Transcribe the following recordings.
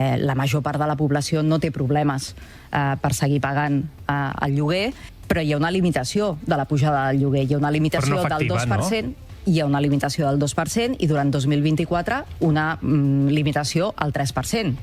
La major part de la població no té problemes per seguir pagant el lloguer, però hi ha una limitació de la pujada del lloguer. Hi ha una limitació del 2%, hi ha una limitació del 2% i durant 2024 una limitació al 3%.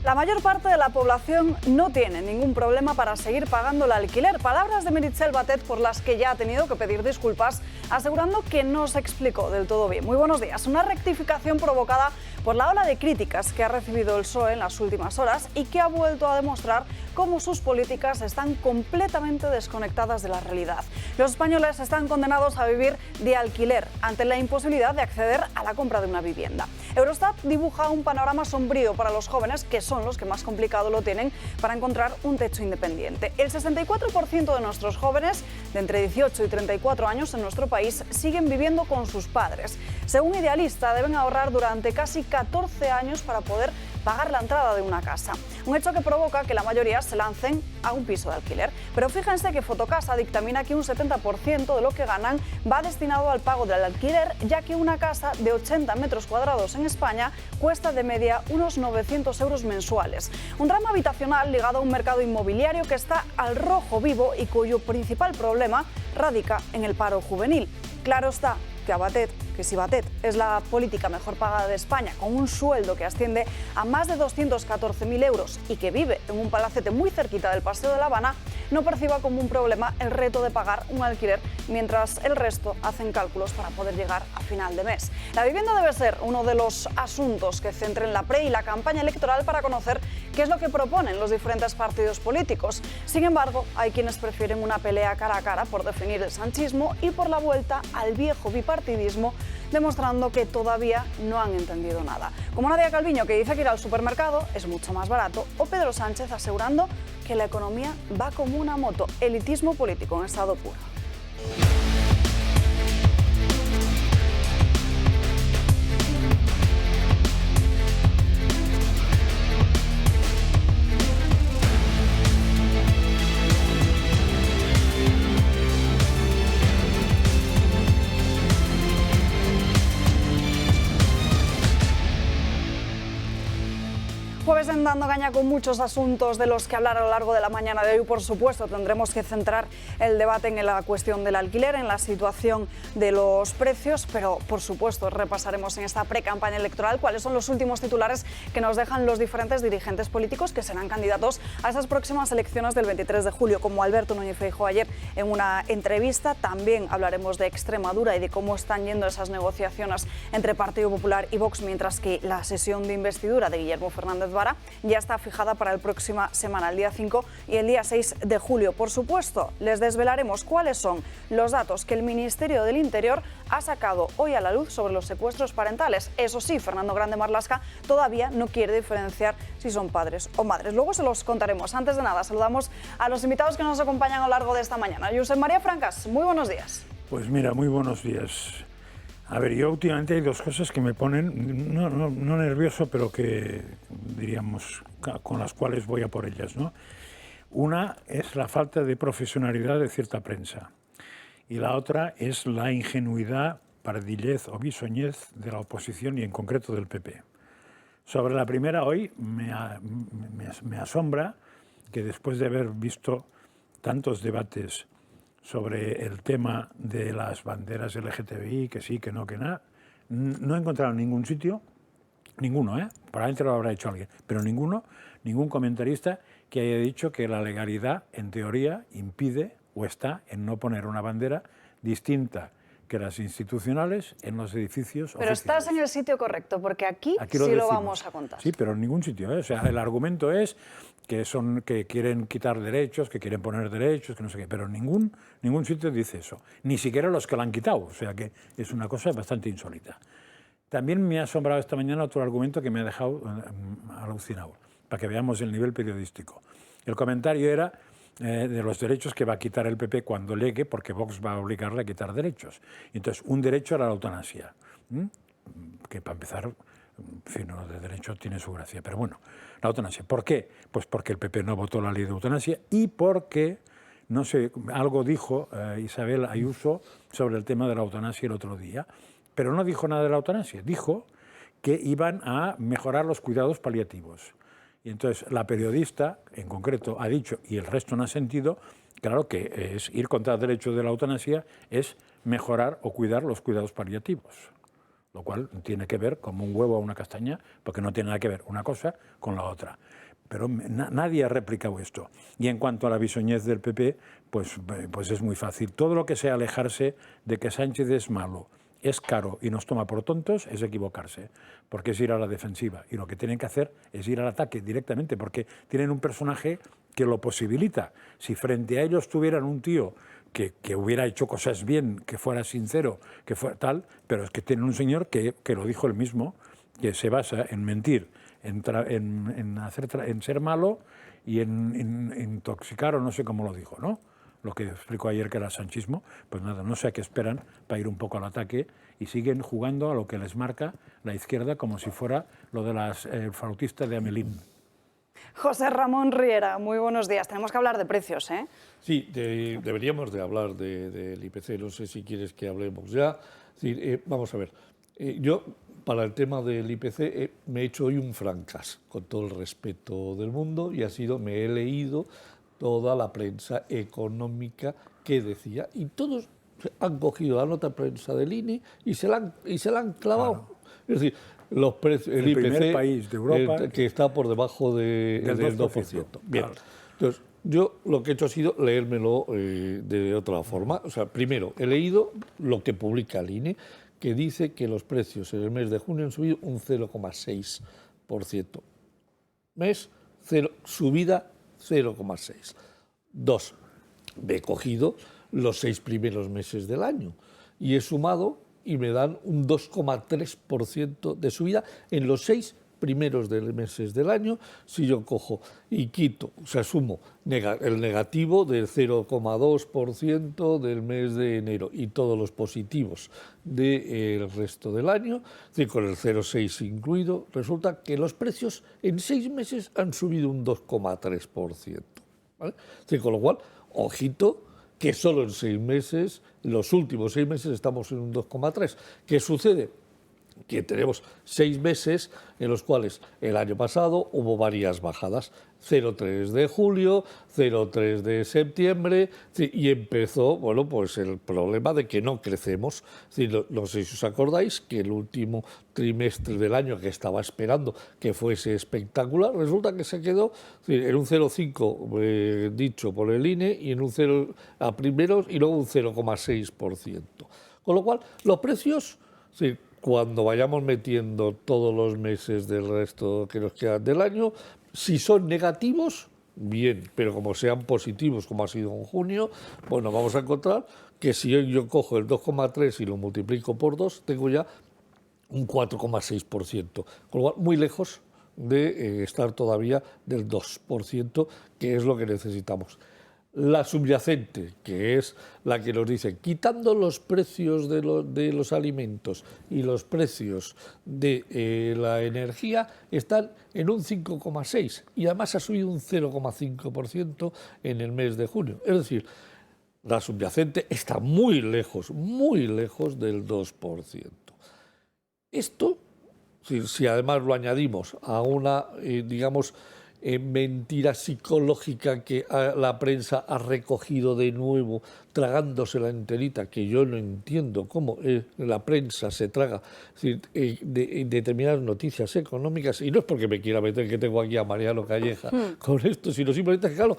La mayor parte de la población no tiene ningún problema para seguir pagando el alquiler. Palabras de Meritxell Batet por las que ya ha tenido que pedir disculpas, asegurando que no se explicó del todo bien. Muy buenos días. Una rectificación provocada por la ola de críticas que ha recibido el PSOE en las últimas horas y que ha vuelto a demostrar cómo sus políticas están completamente desconectadas de la realidad. Los españoles están condenados a vivir de alquiler ante la imposibilidad de acceder a la compra de una vivienda. Eurostat dibuja un panorama sombrío para los jóvenes, que son los que más complicado lo tienen para encontrar un techo independiente. El 64% de nuestros jóvenes de entre 18 y 34 años en nuestro país siguen viviendo con sus padres. Según Idealista, deben ahorrar durante casi 14 años para poder pagar la entrada de una casa. Un hecho que provoca que la mayoría se lancen a un piso de alquiler. Pero fíjense que Fotocasa dictamina que un 70% de lo que ganan va destinado al pago del alquiler, ya que una casa de 80 metros cuadrados en España cuesta de media unos 900 euros mensuales. Un ramo habitacional ligado a un mercado inmobiliario que está al rojo vivo y cuyo principal problema radica en el paro juvenil. Claro está que si Batet es la política mejor pagada de España, con un sueldo que asciende a más de 214.000 euros y que vive en un palacete muy cerquita del Paseo de La Habana, no perciba como un problema el reto de pagar un alquiler, mientras el resto hacen cálculos para poder llegar a final de mes. La vivienda debe ser uno de los asuntos que centren la pre y la campaña electoral para conocer qué es lo que proponen los diferentes partidos políticos. Sin embargo, hay quienes prefieren una pelea cara a cara por definir el sanchismo y por la vuelta al viejo bipartidismo, demostrando que todavía no han entendido nada. Como Nadia Calviño, que dice que ir al supermercado es mucho más barato, o Pedro Sánchez asegurando que la economía va como una moto. Elitismo político en estado puro. Jueves en Dando Caña, con muchos asuntos de los que hablar a lo largo de la mañana de hoy. Por supuesto, tendremos que centrar el debate en la cuestión del alquiler, en la situación de los precios, pero por supuesto repasaremos en esta pre-campaña electoral cuáles son los últimos titulares que nos dejan los diferentes dirigentes políticos que serán candidatos a esas próximas elecciones del 23 de julio, como Alberto Núñez Feijóo ayer en una entrevista. También hablaremos de Extremadura y de cómo están yendo esas negociaciones entre Partido Popular y Vox, mientras que la sesión de investidura de Guillermo Fernández Vara ya está fijada para la próxima semana, el día 5 y el día 6 de julio. Por supuesto, les desvelaremos cuáles son los datos que el Ministerio del Interior ha sacado hoy a la luz sobre los secuestros parentales. Eso sí, Fernando Grande Marlaska todavía no quiere diferenciar si son padres o madres. Luego se los contaremos. Antes de nada, saludamos a los invitados que nos acompañan a lo largo de esta mañana. Josep María Francas, muy buenos días. Pues mira, muy buenos días. A ver, yo últimamente hay dos cosas que me ponen, no nervioso, pero que, diríamos, con las cuales voy a por ellas, ¿no? Una es la falta de profesionalidad de cierta prensa y la otra es la ingenuidad, pardillez o bisoñez de la oposición y en concreto del PP. Sobre la primera, hoy me asombra que después de haber visto tantos debates sobre el tema de las banderas LGTBI, que sí, que no, que nada, no he encontrado ningún sitio, ninguno, probablemente lo habrá hecho alguien, pero ningún comentarista que haya dicho que la legalidad, en teoría, impide o está en no poner una bandera distinta que las institucionales en los edificios Pero oficiales. estás en el sitio correcto, porque aquí sí lo vamos a contar. Sí, pero en ningún sitio, O sea, el argumento es que quieren quitar derechos, que quieren poner derechos, que no sé qué, pero ningún sitio dice eso, ni siquiera los que lo han quitado, o sea que es una cosa bastante insólita. También me ha asombrado esta mañana otro argumento que me ha dejado alucinado, para que veamos el nivel periodístico. El comentario era de los derechos que va a quitar el PP cuando llegue, porque Vox va a obligarle a quitar derechos. Entonces, un derecho era la eutanasia, que para empezar, en fin, lo de derecho tiene su gracia, pero bueno, la eutanasia. ¿Por qué? Pues porque el PP no votó la ley de eutanasia y porque, no sé, algo dijo Isabel Ayuso sobre el tema de la eutanasia el otro día, pero no dijo nada de la eutanasia, dijo que iban a mejorar los cuidados paliativos. Y entonces la periodista, en concreto, ha dicho, y el resto no ha sentido, claro que es ir contra el derecho de la eutanasia, es mejorar o cuidar los cuidados paliativos. Lo cual tiene que ver como un huevo a una castaña, porque no tiene nada que ver una cosa con la otra. Pero nadie ha replicado esto. Y en cuanto a la bisoñez del PP, pues es muy fácil. Todo lo que sea alejarse de que Sánchez es malo, es caro y nos toma por tontos, es equivocarse, porque es ir a la defensiva. Y lo que tienen que hacer es ir al ataque directamente, porque tienen un personaje que lo posibilita. Si frente a ellos tuvieran un tío que hubiera hecho cosas bien, que fuera sincero, que fuera tal, pero es que tienen un señor que lo dijo él mismo, que se basa en mentir, en ser malo y en intoxicar, o no sé cómo lo dijo, ¿no? Lo que explicó ayer que era sanchismo, pues nada, no sé a qué esperan para ir un poco al ataque y siguen jugando a lo que les marca la izquierda como si fuera lo de las flautistas de Amelín. José Ramón Riera, muy buenos días. Tenemos que hablar de precios, ¿eh? Sí, deberíamos de hablar del IPC. No sé si quieres que hablemos ya. Vamos a ver. Yo, para el tema del IPC, me he hecho hoy un francas, con todo el respeto del mundo, y me he leído toda la prensa económica que decía, y todos han cogido la nota de prensa del INE y se la han clavado. Claro. Es decir, los precios, el IPC, primer país de Europa que está por debajo del 2%. Bien. Claro. Entonces, yo lo que he hecho ha sido leérmelo de otra forma. O sea, primero, he leído lo que publica el INE, que dice que los precios en el mes de junio han subido un 0,6%. Subida 0,6%. 2. Me he cogido los 6 primeros meses del año y he sumado y me dan un 2,3% de subida en los 6 primeros meses del año. Si yo cojo y quito, o sea, sumo el negativo del 0,2% del mes de enero y todos los positivos del resto del año, es decir, con el 0,6 incluido, resulta que los precios en 6 meses han subido un 2,3%. ¿Vale? Es decir, con lo cual, ojito, que solo en 6 meses, los últimos 6 meses estamos en un 2,3%. ¿Qué sucede? Que tenemos 6 meses en los cuales el año pasado hubo varias bajadas, 0,3 de julio, 0,3 de septiembre, y empezó, bueno, pues el problema de que no crecemos. No sé si os acordáis que el último trimestre del año, que estaba esperando que fuese espectacular, resulta que se quedó en un 0,5 dicho por el INE y en un 0 a primeros y luego un 0,6%. Con lo cual, los precios, cuando vayamos metiendo todos los meses del resto que nos quedan del año, si son negativos, bien, pero como sean positivos, como ha sido en junio, bueno, vamos a encontrar que si yo cojo el 2,3 y lo multiplico por 2, tengo ya un 4,6%, con lo cual muy lejos de estar todavía del 2%, que es lo que necesitamos. La subyacente, que es la que nos dice, quitando los precios de los alimentos y los precios de la energía, están en un 5,6% y además ha subido un 0,5% en el mes de junio. Es decir, la subyacente está muy lejos del 2%. Esto, si además lo añadimos a una, mentira psicológica que la prensa ha recogido de nuevo, tragándosela enterita, que yo no entiendo cómo la prensa se traga determinadas noticias económicas, y no es porque me quiera meter, que tengo aquí a Mariano Calleja con esto, sino simplemente que, claro,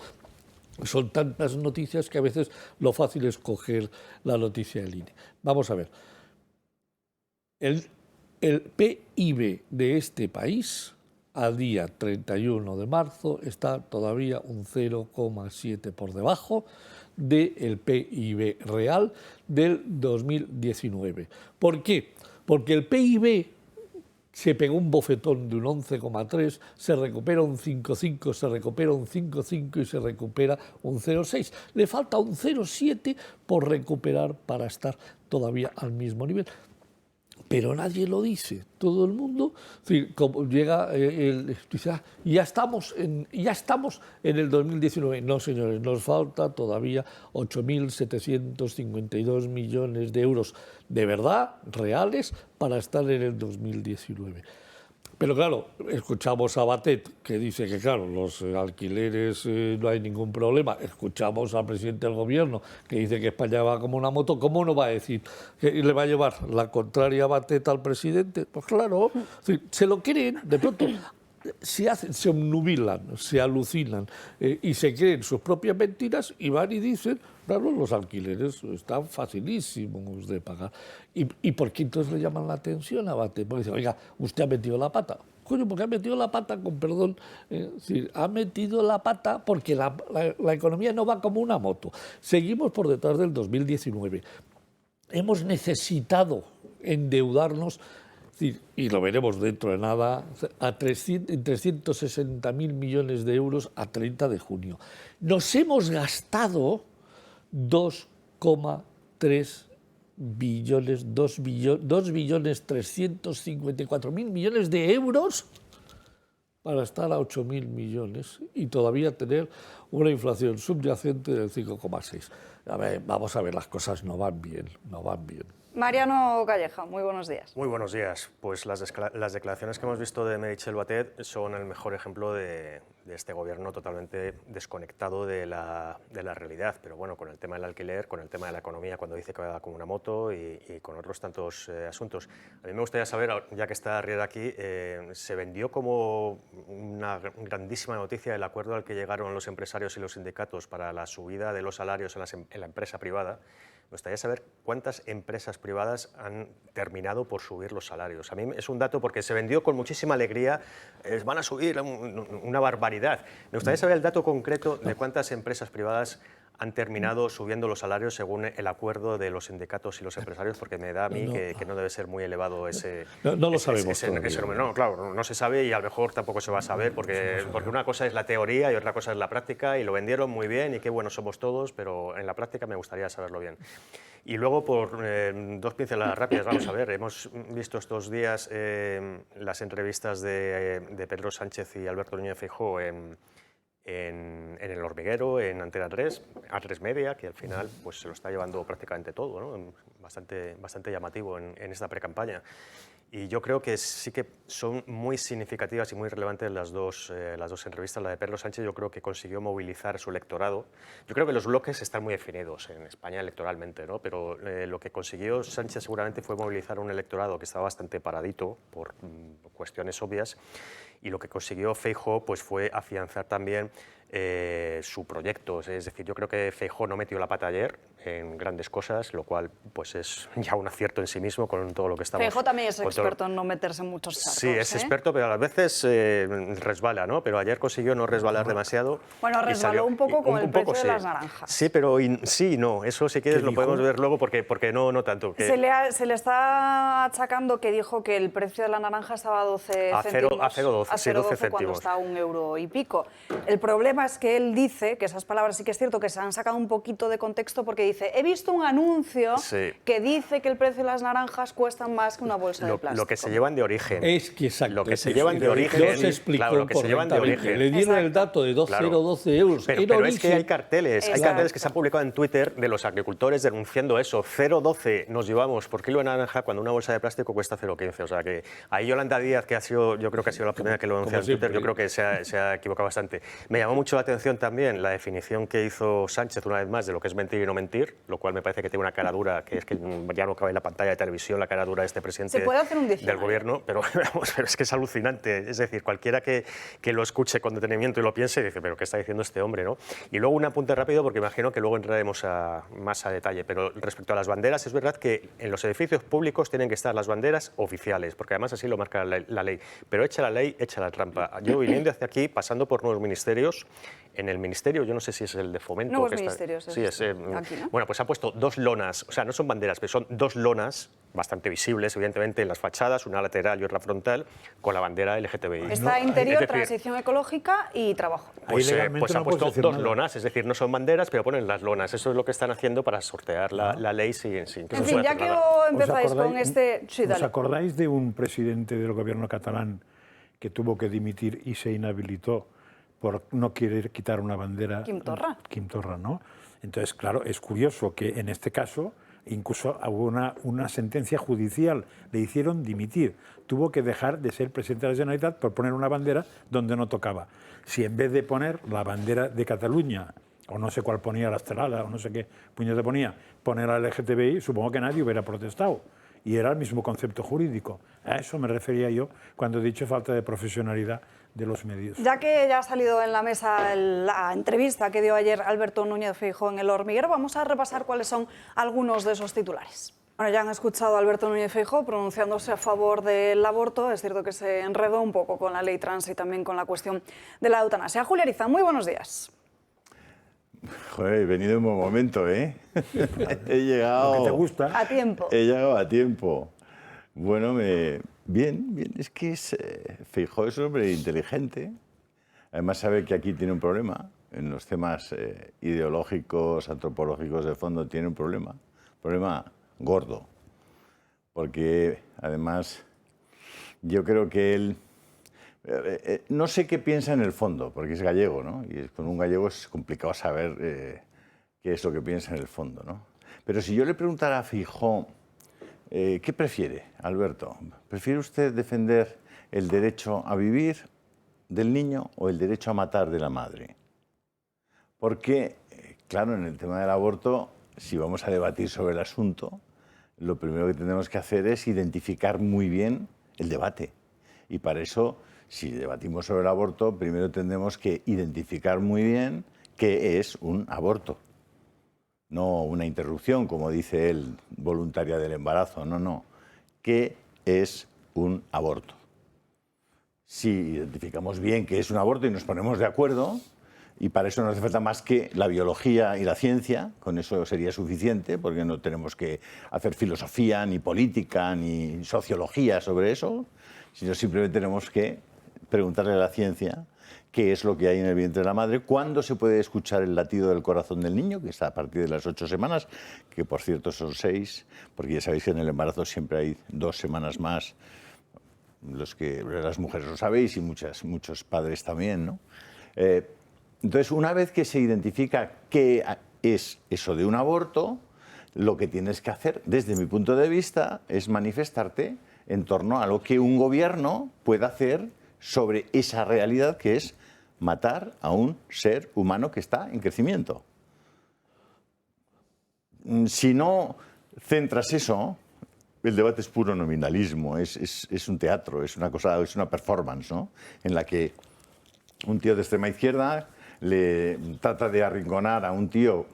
son tantas noticias que a veces lo fácil es coger la noticia del INE. Vamos a ver. El PIB de este país al día 31 de marzo está todavía un 0,7 por debajo del PIB real del 2019. ¿Por qué? Porque el PIB se pegó un bofetón de un 11,3, se recupera un 5,5, se recupera un 5,5 y se recupera un 0,6. Le falta un 0,7 por recuperar para estar todavía al mismo nivel. pero nadie lo dice. Todo el mundo, como llega ya estamos en el 2019. No, señores, nos falta todavía 8.752 millones de euros de verdad, reales, para estar en el 2019. Pero claro, escuchamos a Batet, que dice que claro, los alquileres no hay ningún problema. Escuchamos al presidente del gobierno, que dice que España va como una moto. ¿Cómo no va a decir que le va a llevar la contraria a Batet al presidente? Pues claro, se lo creen, de pronto se obnubilan, se alucinan y se creen sus propias mentiras y van y dicen, claro, los alquileres están facilísimos de pagar. ¿Y por qué entonces le llaman la atención a Batet? Porque dicen, oiga, usted ha metido la pata. Coño, porque ha metido la pata, con perdón, ha metido la pata porque la economía no va como una moto. Seguimos por detrás del 2019. Hemos necesitado endeudarnos, y lo veremos dentro de nada, en 360.000 millones de euros a 30 de junio. Nos hemos gastado 2,3 billones, 2.354.000 millones de euros para estar a 8.000 millones y todavía tener una inflación subyacente del 5,6. A ver, vamos a ver, las cosas no van bien, no van bien. Mariano Calleja, muy buenos días. Muy buenos días. Pues las declaraciones que hemos visto de Meritxell Batet son el mejor ejemplo de este gobierno totalmente desconectado de la realidad. Pero bueno, con el tema del alquiler, con el tema de la economía, cuando dice que va como una moto y con otros tantos asuntos. A mí me gustaría saber, ya que está Riera aquí, se vendió como una grandísima noticia el acuerdo al que llegaron los empresarios y los sindicatos para la subida de los salarios en la empresa privada. Me gustaría saber cuántas empresas privadas han terminado por subir los salarios. A mí es un dato porque se vendió con muchísima alegría, van a subir una barbaridad. Me gustaría saber el dato concreto de cuántas empresas privadas han terminado subiendo los salarios según el acuerdo de los sindicatos y los empresarios, porque me da a mí que no debe ser muy elevado ese... No lo sabemos todavía. No, claro, no se sabe y a lo mejor tampoco se va a saber, porque una cosa es la teoría y otra cosa es la práctica, y lo vendieron muy bien y qué buenos somos todos, pero en la práctica me gustaría saberlo bien. Y luego, por dos pinceladas rápidas, vamos a ver, hemos visto estos días las entrevistas de Pedro Sánchez y Alberto Núñez Feijóo en El Hormiguero, en Antena 3, A3 Media, que al final pues, se lo está llevando prácticamente todo, ¿no? Bastante llamativo en esta precampaña. Y yo creo que sí que son muy significativas y muy relevantes las dos entrevistas. La de Pedro Sánchez yo creo que consiguió movilizar su electorado. Yo creo que los bloques están muy definidos en España electoralmente, ¿no? Pero lo que consiguió Sánchez seguramente fue movilizar un electorado que estaba bastante paradito por cuestiones obvias, y lo que consiguió Feijóo pues, fue afianzar también su proyecto. Es decir, yo creo que Feijóo no metió la pata ayer en grandes cosas, lo cual pues es ya un acierto en sí mismo con todo lo que estamos... Feijóo también es experto en no meterse en muchos charcos. Sí, es experto, pero a veces resbala, ¿no? Pero ayer consiguió no resbalar demasiado. Bueno, resbaló un poco con el precio de las naranjas. Sí, pero sí, no, eso si quieres lo podemos ver luego porque no tanto. Que... Se le está achacando que dijo que el precio de la naranja estaba a 12 céntimos. A 0,12 céntimos. Cuando está a €1 y pico. El problema es que él dice, que esas palabras sí que es cierto que se han sacado un poquito de contexto, porque dice, he visto un anuncio que dice que el precio de las naranjas cuestan más que una bolsa de plástico. Lo que se llevan de origen. Es que exacto. Lo que se llevan de origen. No se explicó lo que se llevan de origen. Le dieron el dato de 0,12 euros. Pero es que hay carteles que se han publicado en Twitter de los agricultores denunciando eso. 0,12 nos llevamos por kilo de naranja cuando una bolsa de plástico cuesta 0,15. O sea que ahí Yolanda Díaz, que yo creo que ha sido la primera que lo denunció en Twitter, yo creo que se ha equivocado bastante. Me llamó mucho la atención también la definición que hizo Sánchez una vez más de lo que es mentir y no mentir, lo cual me parece que tiene una cara dura, que es que ya no cabe en la pantalla de televisión la cara dura de este presidente del gobierno, pero es que es alucinante. Es decir, cualquiera que lo escuche con detenimiento y lo piense dice, pero ¿qué está diciendo este hombre, no? Y luego un apunte rápido, porque imagino que luego entraremos más a detalle, pero respecto a las banderas, es verdad que en los edificios públicos tienen que estar las banderas oficiales, porque además así lo marca la ley, pero echa la ley, echa la trampa. Yo viniendo hacia aquí, pasando por nuevos ministerios, en el ministerio, yo no sé si es el de Fomento. Nuevos ministerios. Sí, es, aquí, ¿no? Bueno, pues ha puesto 2 lonas, o sea, no son banderas, pero son 2 lonas bastante visibles, evidentemente, en las fachadas, una lateral y otra frontal, con la bandera LGTBI. Está interior, transición ecológica y trabajo. Pues ha puesto 2 lonas, es decir, no son banderas, pero ponen las lonas. Eso es lo que están haciendo para sortear la ley sin que se En fin, ya que empezáis con este... Sí, ¿Os acordáis de un presidente del gobierno catalán que tuvo que dimitir y se inhabilitó por no querer quitar una bandera? Quim Torra. Quim Torra, ¿no? Entonces, claro, es curioso que en este caso incluso hubo una sentencia judicial, le hicieron dimitir. Tuvo que dejar de ser presidente de la Generalitat por poner una bandera donde no tocaba. Si en vez de poner la bandera de Cataluña, o no sé cuál ponía, la estelada, o no sé qué puñete ponía, poner la LGTBI, supongo que nadie hubiera protestado. Y era el mismo concepto jurídico. A eso me refería yo cuando he dicho falta de profesionalidad de los medios. Ya que ya ha salido en la mesa la entrevista que dio ayer Alberto Núñez Feijóo en El Hormiguero, vamos a repasar cuáles son algunos de esos titulares. Bueno, ya han escuchado a Alberto Núñez Feijóo pronunciándose a favor del aborto. Es cierto que se enredó un poco con la ley trans y también con la cuestión de la eutanasia. Julia Ariza, muy buenos días. Joder, he venido en buen momento, ¿eh? He llegado... ¿Lo que te gusta? A tiempo. He llegado a tiempo. Bueno, bien. Es que Feijóo es un hombre inteligente. Además sabe que aquí tiene un problema. En los temas ideológicos, antropológicos de fondo tiene un problema. Problema gordo. Porque además yo creo que él... no sé qué piensa en el fondo, porque es gallego, ¿no? Y con un gallego es complicado saber qué es lo que piensa en el fondo, ¿no? Pero si yo le preguntara a Feijóo, ¿qué prefiere, Alberto? ¿Prefiere usted defender el derecho a vivir del niño o el derecho a matar de la madre? Porque, claro, en el tema del aborto, si vamos a debatir sobre el asunto, lo primero que tenemos que hacer es identificar muy bien el debate. Y para eso, si debatimos sobre el aborto, primero tendremos que identificar muy bien qué es un aborto. No una interrupción, como dice él, voluntaria del embarazo. No. ¿Qué es un aborto? Si identificamos bien qué es un aborto y nos ponemos de acuerdo, y para eso no hace falta más que la biología y la ciencia, con eso sería suficiente, porque no tenemos que hacer filosofía, ni política, ni sociología sobre eso, sino simplemente tenemos que preguntarle a la ciencia qué es lo que hay en el vientre de la madre, cuándo se puede escuchar el latido del corazón del niño, que está a partir de las 8 semanas, que por cierto son 6, porque ya sabéis que en el embarazo siempre hay 2 semanas más, las mujeres lo sabéis y muchos padres también, ¿no? Entonces, una vez que se identifica qué es eso de un aborto, lo que tienes que hacer, desde mi punto de vista, es manifestarte en torno a lo que un gobierno puede hacer sobre esa realidad que es matar a un ser humano que está en crecimiento. Si no centras eso, el debate es puro nominalismo, es un teatro, es una performance, ¿no? En la que un tío de extrema izquierda le trata de arrinconar a un tío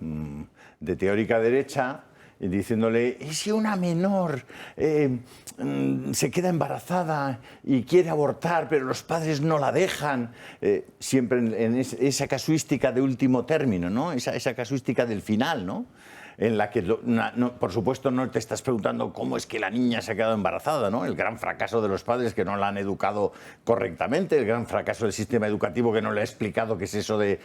de teórica derecha diciéndole, ¿y si una menor se queda embarazada y quiere abortar, pero los padres no la dejan? Siempre en esa casuística de último término, ¿no? Esa casuística del final, ¿no? En la que, por supuesto, no te estás preguntando cómo es que la niña se ha quedado embarazada, ¿no? El gran fracaso de los padres que no la han educado correctamente, el gran fracaso del sistema educativo que no le ha explicado qué es eso de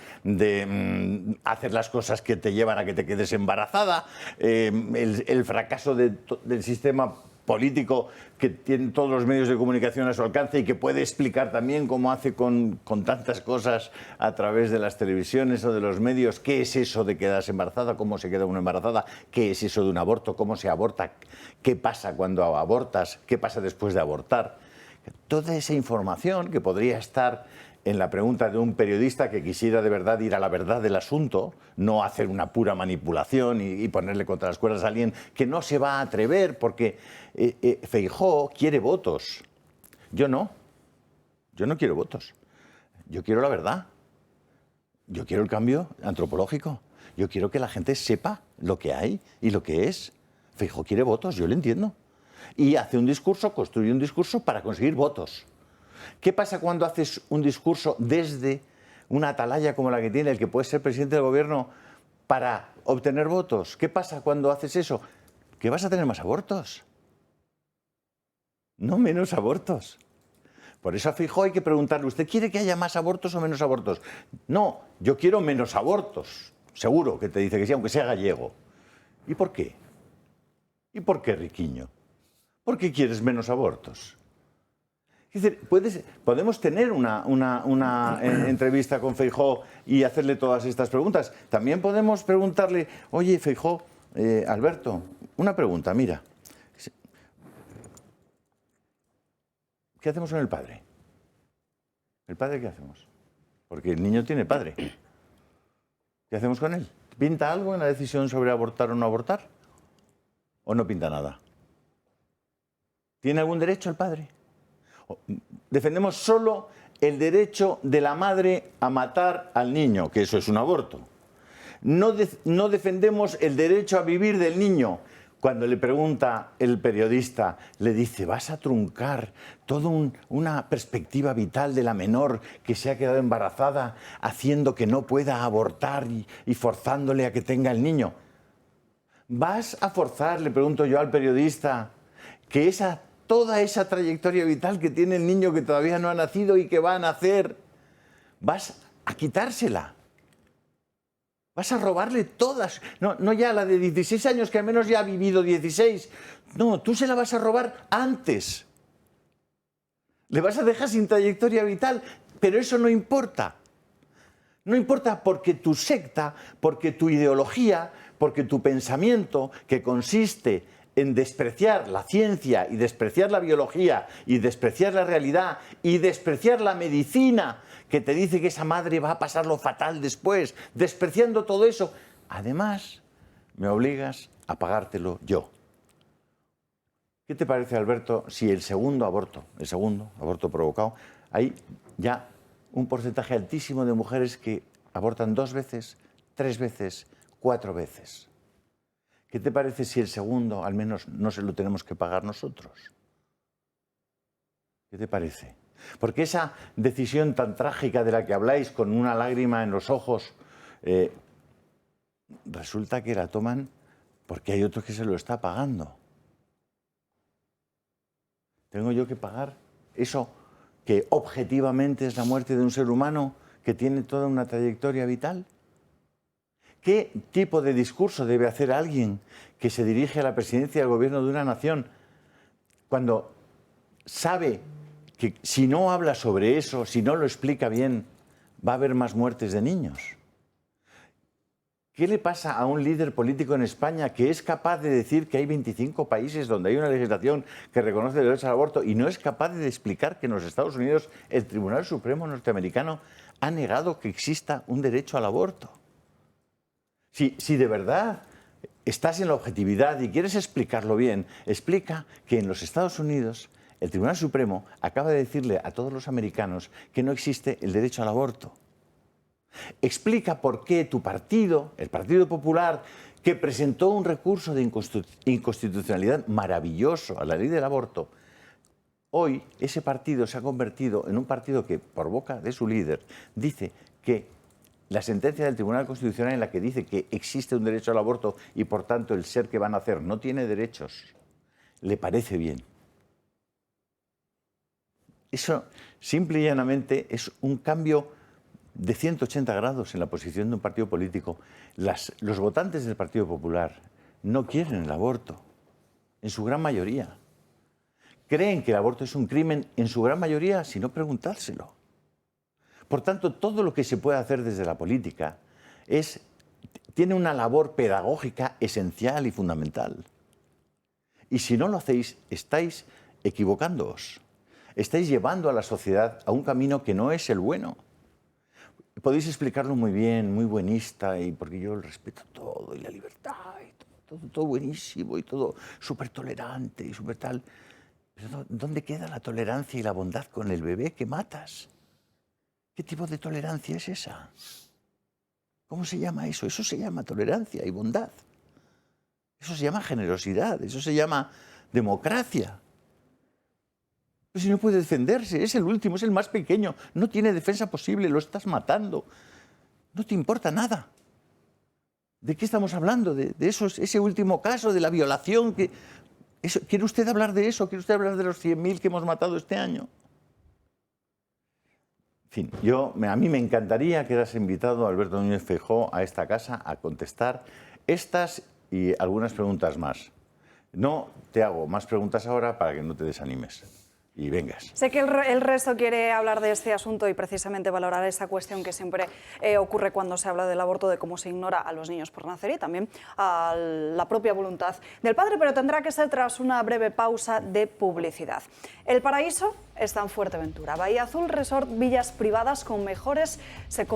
hacer las cosas que te llevan a que te quedes embarazada, el fracaso del sistema político que tiene todos los medios de comunicación a su alcance y que puede explicar también cómo hace con tantas cosas a través de las televisiones o de los medios, qué es eso de quedarse embarazada, cómo se queda una embarazada, qué es eso de un aborto, cómo se aborta, qué pasa cuando abortas, qué pasa después de abortar. Toda esa información que podría estar en la pregunta de un periodista que quisiera de verdad ir a la verdad del asunto, no hacer una pura manipulación y ponerle contra las cuerdas a alguien que no se va a atrever porque Feijóo quiere votos. Yo no quiero votos. Yo quiero la verdad. Yo quiero el cambio antropológico. Yo quiero que la gente sepa lo que hay y lo que es. Feijóo quiere votos, yo lo entiendo. Y hace un discurso, construye un discurso para conseguir votos. ¿Qué pasa cuando haces un discurso desde una atalaya como la que tiene el que puede ser presidente del gobierno para obtener votos. ¿Qué pasa cuando haces eso? Que vas a tener más abortos. No menos abortos. Por eso a Feijóo hay que preguntarle, ¿usted quiere que haya más abortos o menos abortos? No, yo quiero menos abortos. Seguro que te dice que sí, aunque sea gallego. ¿Y por qué? ¿Y por qué, Riquiño? ¿Por qué quieres menos abortos? Es decir, podemos tener una entrevista con Feijóo y hacerle todas estas preguntas. También podemos preguntarle, oye, Feijóo, Alberto, una pregunta, mira. ¿Qué hacemos con el padre? ¿El padre qué hacemos? Porque el niño tiene padre. ¿Qué hacemos con él? ¿Pinta algo en la decisión sobre abortar o no abortar? ¿O no pinta nada? ¿Tiene algún derecho el padre? Defendemos solo el derecho de la madre a matar al niño, que eso es un aborto. No defendemos el derecho a vivir del niño. Cuando le pregunta el periodista, le dice, vas a truncar toda una perspectiva vital de la menor que se ha quedado embarazada, haciendo que no pueda abortar y forzándole a que tenga el niño. ¿Vas a forzar, le pregunto yo al periodista, que toda esa trayectoria vital que tiene el niño que todavía no ha nacido y que va a nacer, vas a quitársela? Vas a robarle todas, no ya la de 16 años, que al menos ya ha vivido 16. No, tú se la vas a robar antes. Le vas a dejar sin trayectoria vital, pero eso no importa. No importa porque tu secta, porque tu ideología, porque tu pensamiento, que consiste en despreciar la ciencia y despreciar la biología y despreciar la realidad y despreciar la medicina, que te dice que esa madre va a pasarlo fatal después, despreciando todo eso. Además, me obligas a pagártelo yo. ¿Qué te parece, Alberto, si el segundo aborto provocado, hay ya un porcentaje altísimo de mujeres que abortan 2 veces, 3 veces, 4 veces? ¿Qué te parece si el segundo, al menos, no se lo tenemos que pagar nosotros? ¿Qué te parece? Porque esa decisión tan trágica de la que habláis con una lágrima en los ojos, resulta que la toman porque hay otro que se lo está pagando. ¿Tengo yo que pagar eso que objetivamente es la muerte de un ser humano que tiene toda una trayectoria vital? ¿Qué tipo de discurso debe hacer alguien que se dirige a la presidencia del gobierno de una nación cuando sabe que si no habla sobre eso, si no lo explica bien, va a haber más muertes de niños? ¿Qué le pasa a un líder político en España que es capaz de decir que hay 25 países donde hay una legislación que reconoce el derecho al aborto y no es capaz de explicar que en los Estados Unidos el Tribunal Supremo norteamericano ha negado que exista un derecho al aborto? Si de verdad estás en la objetividad y quieres explicarlo bien, explica que en los Estados Unidos el Tribunal Supremo acaba de decirle a todos los americanos que no existe el derecho al aborto. Explica por qué tu partido, el Partido Popular, que presentó un recurso de inconstitucionalidad maravilloso a la ley del aborto, hoy ese partido se ha convertido en un partido que, por boca de su líder, dice que la sentencia del Tribunal Constitucional en la que dice que existe un derecho al aborto y, por tanto, el ser que van a nacer no tiene derechos, le parece bien. Eso, simple y llanamente, es un cambio de 180 grados en la posición de un partido político. Los votantes del Partido Popular no quieren el aborto, en su gran mayoría. Creen que el aborto es un crimen, en su gran mayoría, si no preguntárselo. Por tanto, todo lo que se puede hacer desde la política tiene una labor pedagógica esencial y fundamental. Y si no lo hacéis, estáis equivocándoos. Estáis llevando a la sociedad a un camino que no es el bueno. Podéis explicarlo muy bien, muy buenista, y porque yo respeto todo, y la libertad, y todo buenísimo, y todo súper tolerante, y súper tal. Pero ¿dónde queda la tolerancia y la bondad con el bebé que matas? ¿Qué tipo de tolerancia es esa? ¿Cómo se llama eso? Eso se llama tolerancia y bondad. Eso se llama generosidad, eso se llama democracia. Pero si no puede defenderse, es el último, es el más pequeño, no tiene defensa posible, lo estás matando. No te importa nada. ¿De qué estamos hablando? ¿De ese último caso, de la violación? ¿Quiere usted hablar de eso? ¿Quiere usted hablar de los 100.000 que hemos matado este año? En fin, a mí me encantaría que eras invitado, Alberto Núñez Feijóo, a esta casa a contestar estas y algunas preguntas más. No te hago más preguntas ahora para que no te desanimes. Y vengas. Sé que el resto quiere hablar de este asunto y precisamente valorar esa cuestión que siempre ocurre cuando se habla del aborto, de cómo se ignora a los niños por nacer y también a la propia voluntad del padre, pero tendrá que ser tras una breve pausa de publicidad. El paraíso está en Fuerteventura. Bahía Azul Resort, villas privadas con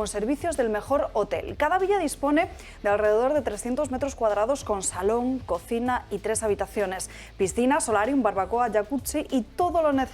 servicios del mejor hotel. Cada villa dispone de alrededor de 300 metros cuadrados con salón, cocina y 3 habitaciones, piscina, solarium, barbacoa, jacuzzi y todo lo necesario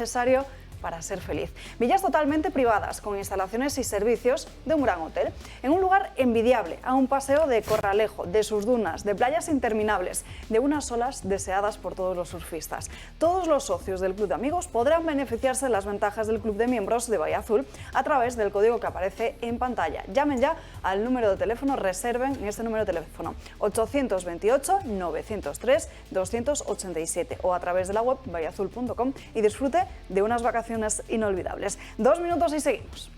para ser feliz. Villas totalmente privadas, con instalaciones y servicios de un gran hotel, en un lugar envidiable, a un paseo de Corralejo, de sus dunas, de playas interminables, de unas olas deseadas por todos los surfistas. Todos los socios del Club de Amigos podrán beneficiarse de las ventajas del Club de Miembros de Bahía Azul a través del código que aparece en pantalla. Llamen ya al número de teléfono, reserven en este número de teléfono 828-903-287 o a través de la web bahiazul.com y disfrute de unas vacaciones inolvidables. 2 minutos y seguimos.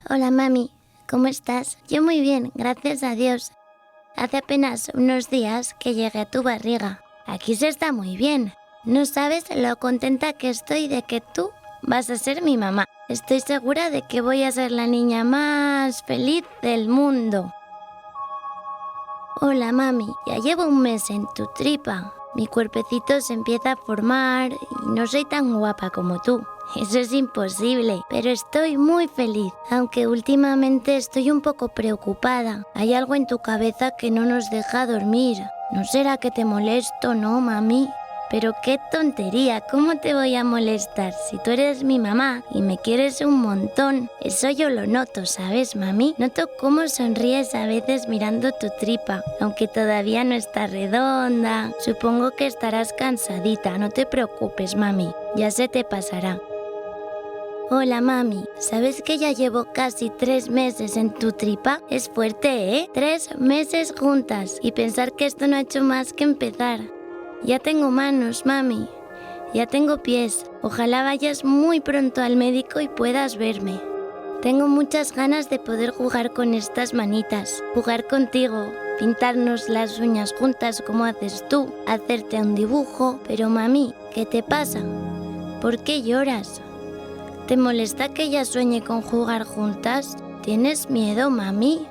Hola mami, ¿cómo estás? Yo muy bien, gracias a Dios. Hace apenas unos días que llegué a tu barriga. Aquí se está muy bien. No sabes lo contenta que estoy de que tú vas a ser mi mamá. Estoy segura de que voy a ser la niña más feliz del mundo. Hola mami, ya llevo un mes en tu tripa. Mi cuerpecito se empieza a formar y no soy tan guapa como tú. Eso es imposible, pero estoy muy feliz, aunque últimamente estoy un poco preocupada. Hay algo en tu cabeza que no nos deja dormir. ¿No será que te molesto, no, mami? Pero qué tontería, ¿cómo te voy a molestar si tú eres mi mamá y me quieres un montón? Eso yo lo noto, ¿sabes, mami? Noto cómo sonríes a veces mirando tu tripa, aunque todavía no está redonda. Supongo que estarás cansadita, no te preocupes, mami, ya se te pasará. Hola mami, ¿sabes que ya llevo casi 3 meses en tu tripa? Es fuerte, ¿eh? 3 meses juntas y pensar que esto no ha hecho más que empezar. Ya tengo manos, mami. Ya tengo pies. Ojalá vayas muy pronto al médico y puedas verme. Tengo muchas ganas de poder jugar con estas manitas, jugar contigo, pintarnos las uñas juntas como haces tú, hacerte un dibujo. Pero mami, ¿qué te pasa? ¿Por qué lloras? ¿Te molesta que ya sueñe con jugar juntas? ¿Tienes miedo, mami?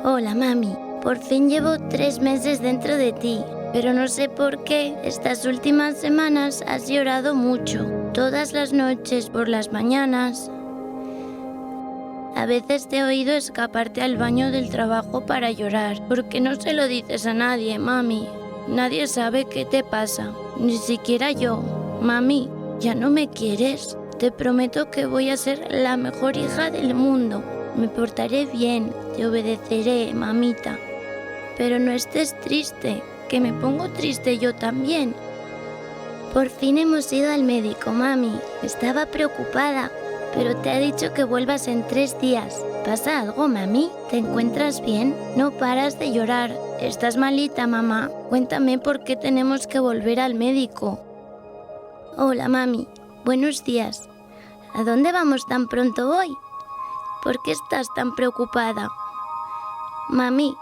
Hola, mami. Por fin llevo 3 meses dentro de ti. Pero no sé por qué estas últimas semanas has llorado mucho. Todas las noches, por las mañanas. A veces te he oído escaparte al baño del trabajo para llorar. ¿Por qué no se lo dices a nadie, mami? Nadie sabe qué te pasa. Ni siquiera yo. Mami, ¿ya no me quieres? Te prometo que voy a ser la mejor hija del mundo. Me portaré bien, te obedeceré, mamita. Pero no estés triste, que me pongo triste yo también. Por fin hemos ido al médico, mami. Estaba preocupada, pero te ha dicho que vuelvas en 3 días. ¿Pasa algo, mami? ¿Te encuentras bien? No paras de llorar. ¿Estás malita, mamá? Cuéntame por qué tenemos que volver al médico. Hola, mami. Buenos días. ¿A dónde vamos tan pronto hoy? ¿Por qué estás tan preocupada? Mami,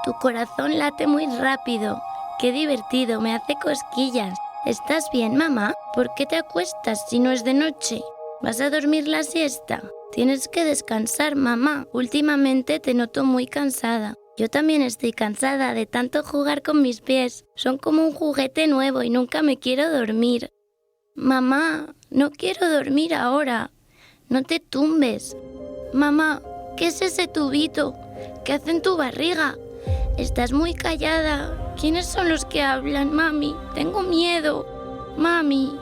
tu corazón late muy rápido. Qué divertido, me hace cosquillas. ¿Estás bien, mamá? ¿Por qué te acuestas si no es de noche? ¿Vas a dormir la siesta? Tienes que descansar, mamá. Últimamente te noto muy cansada. Yo también estoy cansada de tanto jugar con mis pies. Son como un juguete nuevo y nunca me quiero dormir. Mamá, no quiero dormir ahora. No te tumbes. Mamá, ¿qué es ese tubito? ¿Qué hace en tu barriga? Estás muy callada. ¿Quiénes son los que hablan, mami? Tengo miedo. Mami,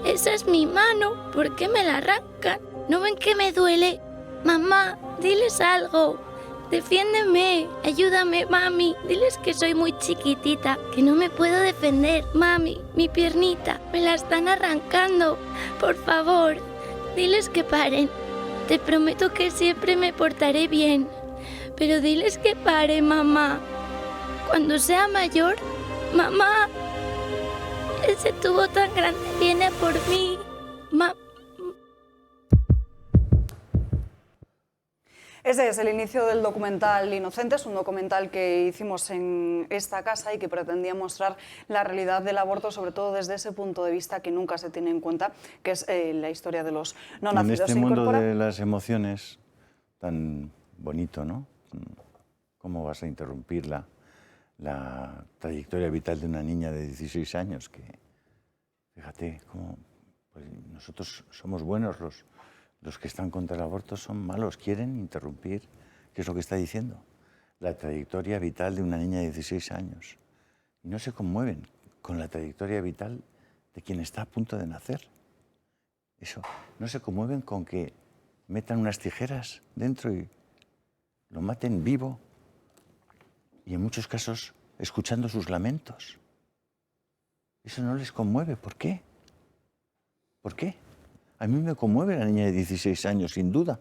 esa es mi mano. ¿Por qué me la arrancan? ¿No ven que me duele? Mamá, diles algo. Defiéndeme, ayúdame, mami. Diles que soy muy chiquitita, que no me puedo defender. Mami, mi piernita, me la están arrancando. Por favor, diles que paren. Te prometo que siempre me portaré bien. Pero diles que paren, mamá. Cuando sea mayor, mamá, ese tubo tan grande viene por mí. Ese es el inicio del documental Inocentes, un documental que hicimos en esta casa y que pretendía mostrar la realidad del aborto, sobre todo desde ese punto de vista que nunca se tiene en cuenta, que es la historia de los no nacidos. En este mundo de las emociones, tan bonito, ¿no? ¿Cómo vas a interrumpir la trayectoria vital de una niña de 16 años? Que, fíjate, pues nosotros somos buenos, los que están contra el aborto son malos, quieren interrumpir, ¿qué es lo que está diciendo? La trayectoria vital de una niña de 16 años. Y no se conmueven con la trayectoria vital de quien está a punto de nacer. Eso, no se conmueven con que metan unas tijeras dentro y lo maten vivo. Y en muchos casos, escuchando sus lamentos. Eso no les conmueve. ¿Por qué? ¿Por qué? A mí me conmueve la niña de 16 años, sin duda.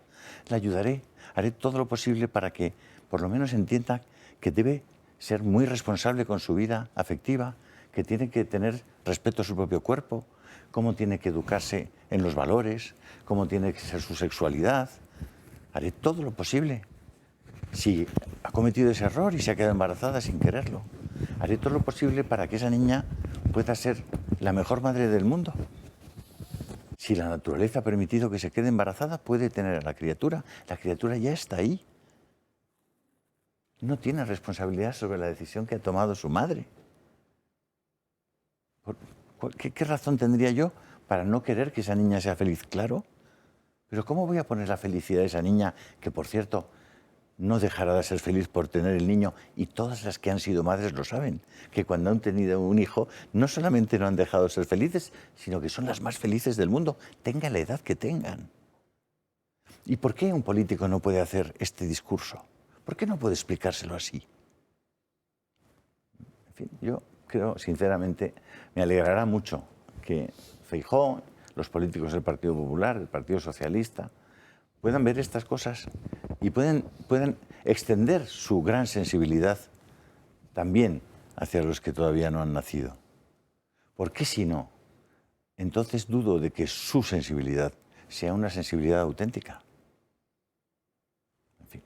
La ayudaré, haré todo lo posible para que por lo menos entienda que debe ser muy responsable con su vida afectiva, que tiene que tener respeto a su propio cuerpo, cómo tiene que educarse en los valores, cómo tiene que ser su sexualidad. Haré todo lo posible. Si ha cometido ese error y se ha quedado embarazada sin quererlo, haré todo lo posible para que esa niña pueda ser la mejor madre del mundo. Si la naturaleza ha permitido que se quede embarazada, puede tener a la criatura ya está ahí. No tiene responsabilidad sobre la decisión que ha tomado su madre. ¿Qué razón tendría yo para no querer que esa niña sea feliz? Claro, pero ¿cómo voy a poner la felicidad de esa niña, que por cierto no dejará de ser feliz por tener el niño, y todas las que han sido madres lo saben, que cuando han tenido un hijo no solamente no han dejado de ser felices, sino que son las más felices del mundo, tengan la edad que tengan? ¿Y por qué un político no puede hacer este discurso? ¿Por qué no puede explicárselo así? En fin, yo creo, sinceramente, me alegrará mucho que Feijóo, los políticos del Partido Popular, del Partido Socialista, puedan ver estas cosas y puedan extender su gran sensibilidad también hacia los que todavía no han nacido. Porque si no, entonces dudo de que su sensibilidad sea una sensibilidad auténtica. En fin.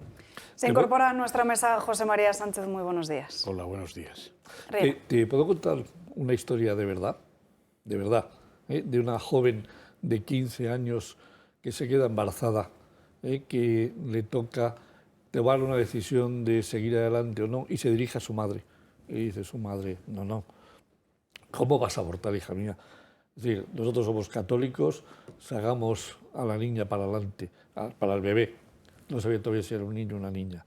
Se incorpora a nuestra mesa José María Sánchez. Muy buenos días. Hola, buenos días. ¿Te puedo contar una historia de verdad? De verdad. De una joven de 15 años que se queda embarazada, que le toca tomar una decisión de seguir adelante o no, y se dirige a su madre. Y dice su madre, no, ¿cómo vas a abortar, hija mía? Es decir, nosotros somos católicos, sacamos a la niña para adelante, para el bebé. No sabía todavía si era un niño o una niña.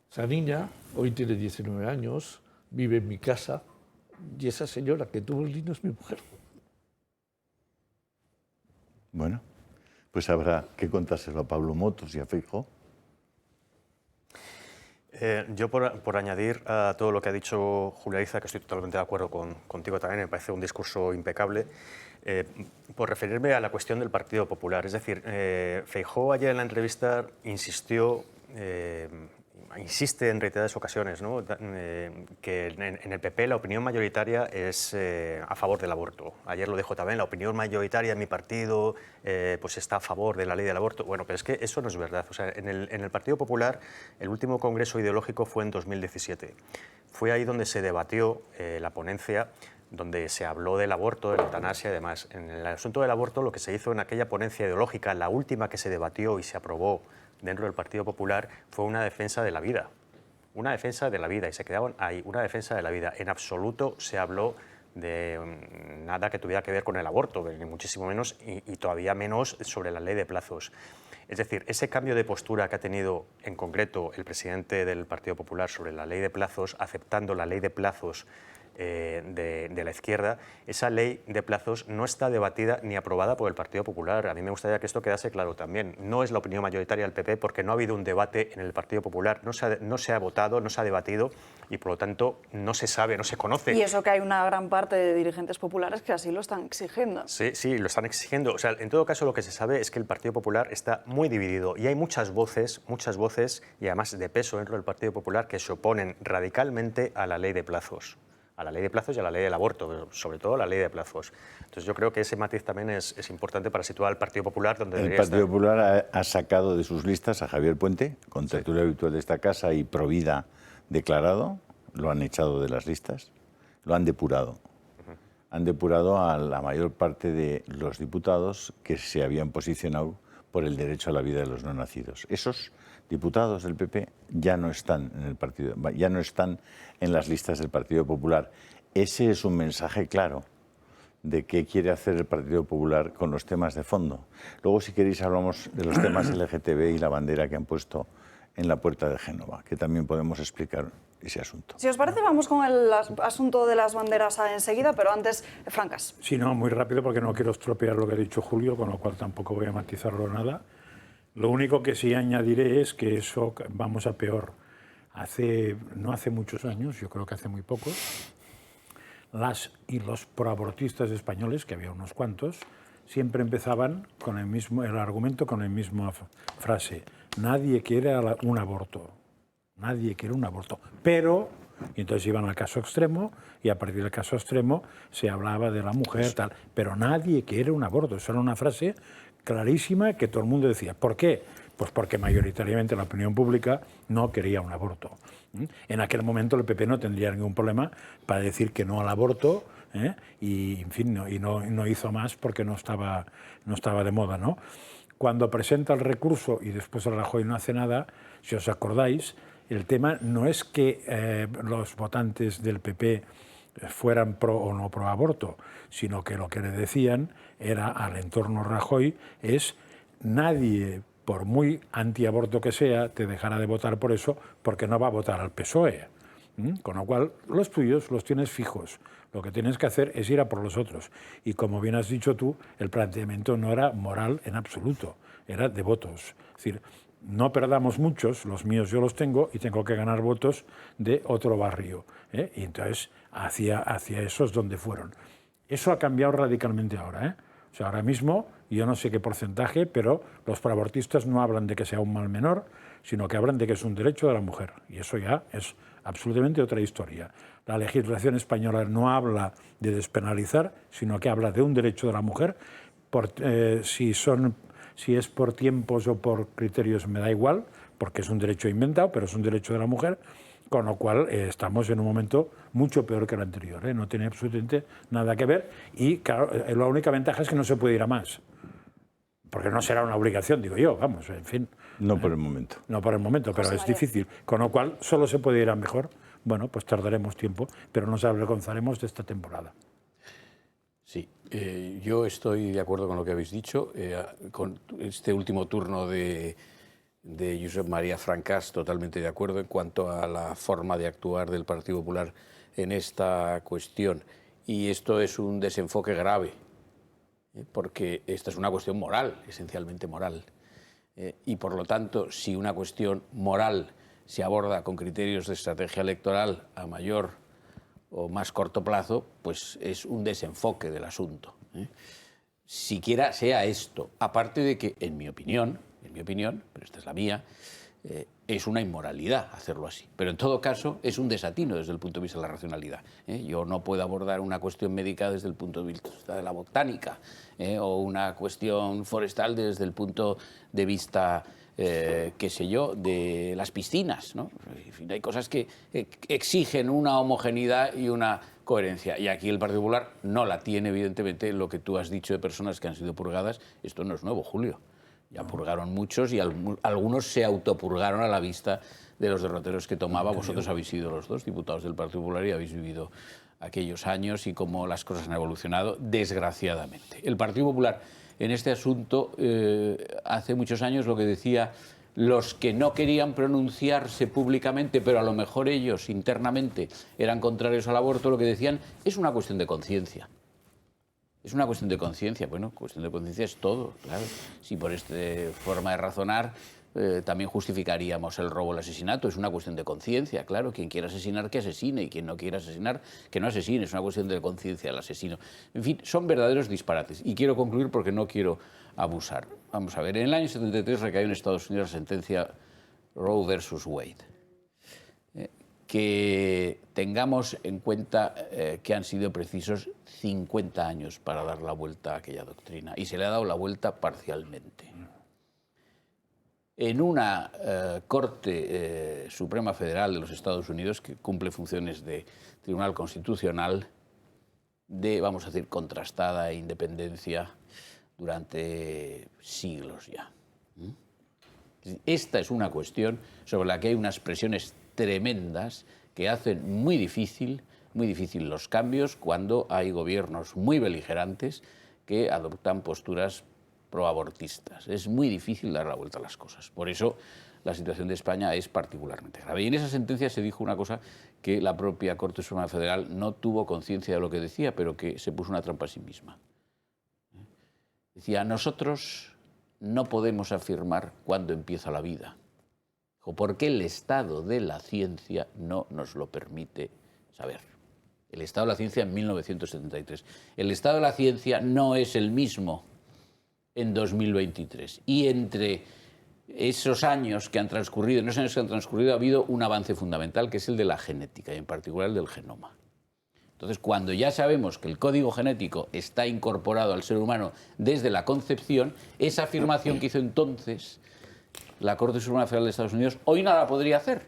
Esa niña hoy tiene 19 años, vive en mi casa, y esa señora que tuvo el niño es mi mujer. Bueno, pues habrá que contárselo a Pablo Motos y a Feijóo. Yo, por añadir a todo lo que ha dicho Julia Iza, que estoy totalmente de acuerdo contigo también, me parece un discurso impecable, por referirme a la cuestión del Partido Popular. Es decir, Feijóo ayer en la entrevista insiste en reiteradas ocasiones, ¿no?, que en el PP la opinión mayoritaria es a favor del aborto. Ayer lo dijo también, la opinión mayoritaria en mi partido pues está a favor de la ley del aborto. Bueno, pero es que eso no es verdad. O sea, en el Partido Popular el último congreso ideológico fue en 2017. Fue ahí donde se debatió la ponencia, donde se habló del aborto, de la eutanasia y demás. En el asunto del aborto, lo que se hizo en aquella ponencia ideológica, la última que se debatió y se aprobó dentro del Partido Popular, fue una defensa de la vida. Una defensa de la vida, y se quedaban ahí, una defensa de la vida. En absoluto se habló de nada que tuviera que ver con el aborto, ni muchísimo menos, y todavía menos sobre la ley de plazos. Es decir, ese cambio de postura que ha tenido en concreto el presidente del Partido Popular sobre la ley de plazos, aceptando la ley de plazos de la izquierda, esa ley de plazos no está debatida ni aprobada por el Partido Popular. A mí me gustaría que esto quedase claro también. No es la opinión mayoritaria del PP porque no ha habido un debate en el Partido Popular, no se ha votado, no se ha debatido y por lo tanto no se sabe, no se conoce. Y eso que hay una gran parte de dirigentes populares que así lo están exigiendo. Sí, lo están exigiendo. O sea, en todo caso lo que se sabe es que el Partido Popular está muy dividido y hay muchas voces y además de peso dentro del Partido Popular que se oponen radicalmente a la ley de plazos. A la ley de plazos y a la ley del aborto, pero sobre todo a la ley de plazos. Entonces yo creo que ese matiz también es importante para situar al Partido Popular donde debería estar. El Partido Popular ha sacado de sus listas a Javier Puente, contraturio habitual de esta casa y provida declarado, lo han echado de las listas, lo han depurado. Han depurado a la mayor parte de los diputados que se habían posicionado por el derecho a la vida de los no nacidos. Esos diputados del PP ya no están en el partido, ya no están en las listas del Partido Popular. Ese es un mensaje claro de qué quiere hacer el Partido Popular con los temas de fondo. Luego, si queréis, hablamos de los temas LGTB y la bandera que han puesto en la Puerta de Génova, que también podemos explicar ese asunto. Si os parece, vamos con el asunto de las banderas enseguida, pero antes, Francas. Sí, no, muy rápido porque no quiero estropear lo que ha dicho Julio, con lo cual tampoco voy a matizarlo nada. Lo único que sí añadiré es que eso vamos a peor. No hace muchos años, yo creo que hace muy pocos, las y los proabortistas españoles, que había unos cuantos, siempre empezaban con el argumento con la misma frase: nadie quiere un aborto, nadie quiere un aborto, pero... Y entonces iban al caso extremo y a partir del caso extremo se hablaba de la mujer, tal, pero nadie quiere un aborto. Esa era una frase clarísima que todo el mundo decía. ¿Por qué? Pues porque mayoritariamente la opinión pública no quería un aborto. En aquel momento el PP no tendría ningún problema para decir que no al aborto, y en fin, no hizo más porque no estaba de moda, ¿no? Cuando presenta el recurso y después el Rajoy no hace nada, si os acordáis, el tema no es que los votantes del PP fueran pro o no pro aborto, sino que lo que le decían era al entorno Rajoy es: nadie, por muy antiaborto que sea, te dejará de votar por eso porque no va a votar al PSOE. Con lo cual, los tuyos los tienes fijos. Lo que tienes que hacer es ir a por los otros. Y como bien has dicho tú, el planteamiento no era moral en absoluto, era de votos. Es decir, no perdamos muchos, los míos yo los tengo y tengo que ganar votos de otro barrio. Y entonces hacia eso es donde fueron. Eso ha cambiado radicalmente ahora. O sea, ahora mismo, yo no sé qué porcentaje, pero los proabortistas no hablan de que sea un mal menor, sino que hablan de que es un derecho de la mujer. Y eso ya es absolutamente otra historia. La legislación española no habla de despenalizar, sino que habla de un derecho de la mujer. Si es por tiempos o por criterios me da igual, porque es un derecho inventado, pero es un derecho de la mujer, con lo cual estamos en un momento mucho peor que el anterior. No tiene absolutamente nada que ver y, claro, la única ventaja es que no se puede ir a más, porque no será una obligación, digo yo, vamos, en fin. No por el momento. No por el momento, pero es difícil, con lo cual solo se puede ir a mejor. Bueno, pues tardaremos tiempo, pero nos avergonzaremos de esta temporada. Sí, yo estoy de acuerdo con lo que habéis dicho. Con este último turno de Josep María Francas, totalmente de acuerdo en cuanto a la forma de actuar del Partido Popular en esta cuestión. Y esto es un desenfoque grave, porque esta es una cuestión moral, esencialmente moral. Y por lo tanto, si una cuestión moral se aborda con criterios de estrategia electoral a mayor o más corto plazo, pues es un desenfoque del asunto. Siquiera sea esto, aparte de que, en mi opinión, pero esta es la mía, es una inmoralidad hacerlo así. Pero en todo caso es un desatino desde el punto de vista de la racionalidad. Yo no puedo abordar una cuestión médica desde el punto de vista de la botánica, o una cuestión forestal desde el punto de vista, qué sé yo, de las piscinas, ¿no? En fin, hay cosas que exigen una homogeneidad y una coherencia. Y aquí el Partido Popular no la tiene, evidentemente. Lo que tú has dicho de personas que han sido purgadas, esto no es nuevo, Julio. Ya purgaron muchos y algunos se autopurgaron a la vista de los derroteros que tomaba. Vosotros habéis sido los dos diputados del Partido Popular y habéis vivido aquellos años y cómo las cosas han evolucionado, desgraciadamente. El Partido Popular, en este asunto, hace muchos años lo que decía los que no querían pronunciarse públicamente, pero a lo mejor ellos internamente eran contrarios al aborto, lo que decían es una cuestión de conciencia. Es una cuestión de conciencia. Bueno, cuestión de conciencia es todo, claro. Si por esta forma de razonar también justificaríamos el robo o el asesinato, es una cuestión de conciencia, claro. Quien quiera asesinar, que asesine, y quien no quiera asesinar, que no asesine. Es una cuestión de conciencia del asesino. En fin, son verdaderos disparates. Y quiero concluir porque no quiero abusar. Vamos a ver, en el año 73 recayó en Estados Unidos la sentencia Roe versus Wade. Que tengamos en cuenta que han sido precisos 50 años para dar la vuelta a aquella doctrina, y se le ha dado la vuelta parcialmente. En una Corte Suprema Federal de los Estados Unidos, que cumple funciones de Tribunal Constitucional, de, vamos a decir, contrastada independencia durante siglos ya. Esta es una cuestión sobre la que hay unas presiones tremendas que hacen muy difícil los cambios cuando hay gobiernos muy beligerantes que adoptan posturas proabortistas. Es muy difícil dar la vuelta a las cosas. Por eso la situación de España es particularmente grave. Y en esa sentencia se dijo una cosa que la propia Corte Suprema Federal no tuvo conciencia de lo que decía, pero que se puso una trampa a sí misma. Decía, nosotros no podemos afirmar cuándo empieza la vida, porque el estado de la ciencia no nos lo permite saber. El estado de la ciencia en 1973. El estado de la ciencia no es el mismo en 2023. Y entre esos años que han transcurrido, en esos años que han transcurrido, ha habido un avance fundamental, que es el de la genética, y en particular el del genoma. Entonces, cuando ya sabemos que el código genético está incorporado al ser humano desde la concepción, esa afirmación que hizo entonces la Corte Suprema Federal de Estados Unidos, hoy no la podría hacer.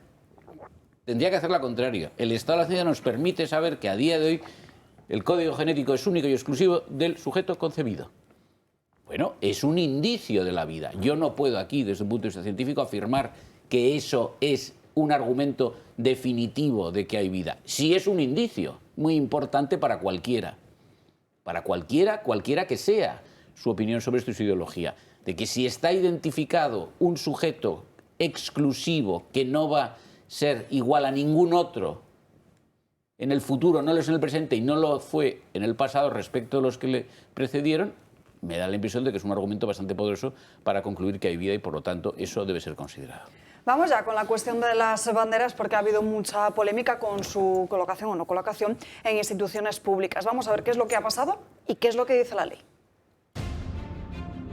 Tendría que hacer la contraria. El estado de la ciencia nos permite saber que a día de hoy el código genético es único y exclusivo del sujeto concebido. Bueno, es un indicio de la vida. Yo no puedo aquí, desde un punto de vista científico, afirmar que eso es un argumento definitivo de que hay vida. Sí es un indicio muy importante para cualquiera que sea su opinión sobre esto y su ideología, de que si está identificado un sujeto exclusivo que no va a ser igual a ningún otro en el futuro, no lo es en el presente y no lo fue en el pasado respecto a los que le precedieron, me da la impresión de que es un argumento bastante poderoso para concluir que hay vida y, por lo tanto, eso debe ser considerado. Vamos ya con la cuestión de las banderas, porque ha habido mucha polémica con su colocación o no colocación en instituciones públicas. Vamos a ver qué es lo que ha pasado y qué es lo que dice la ley.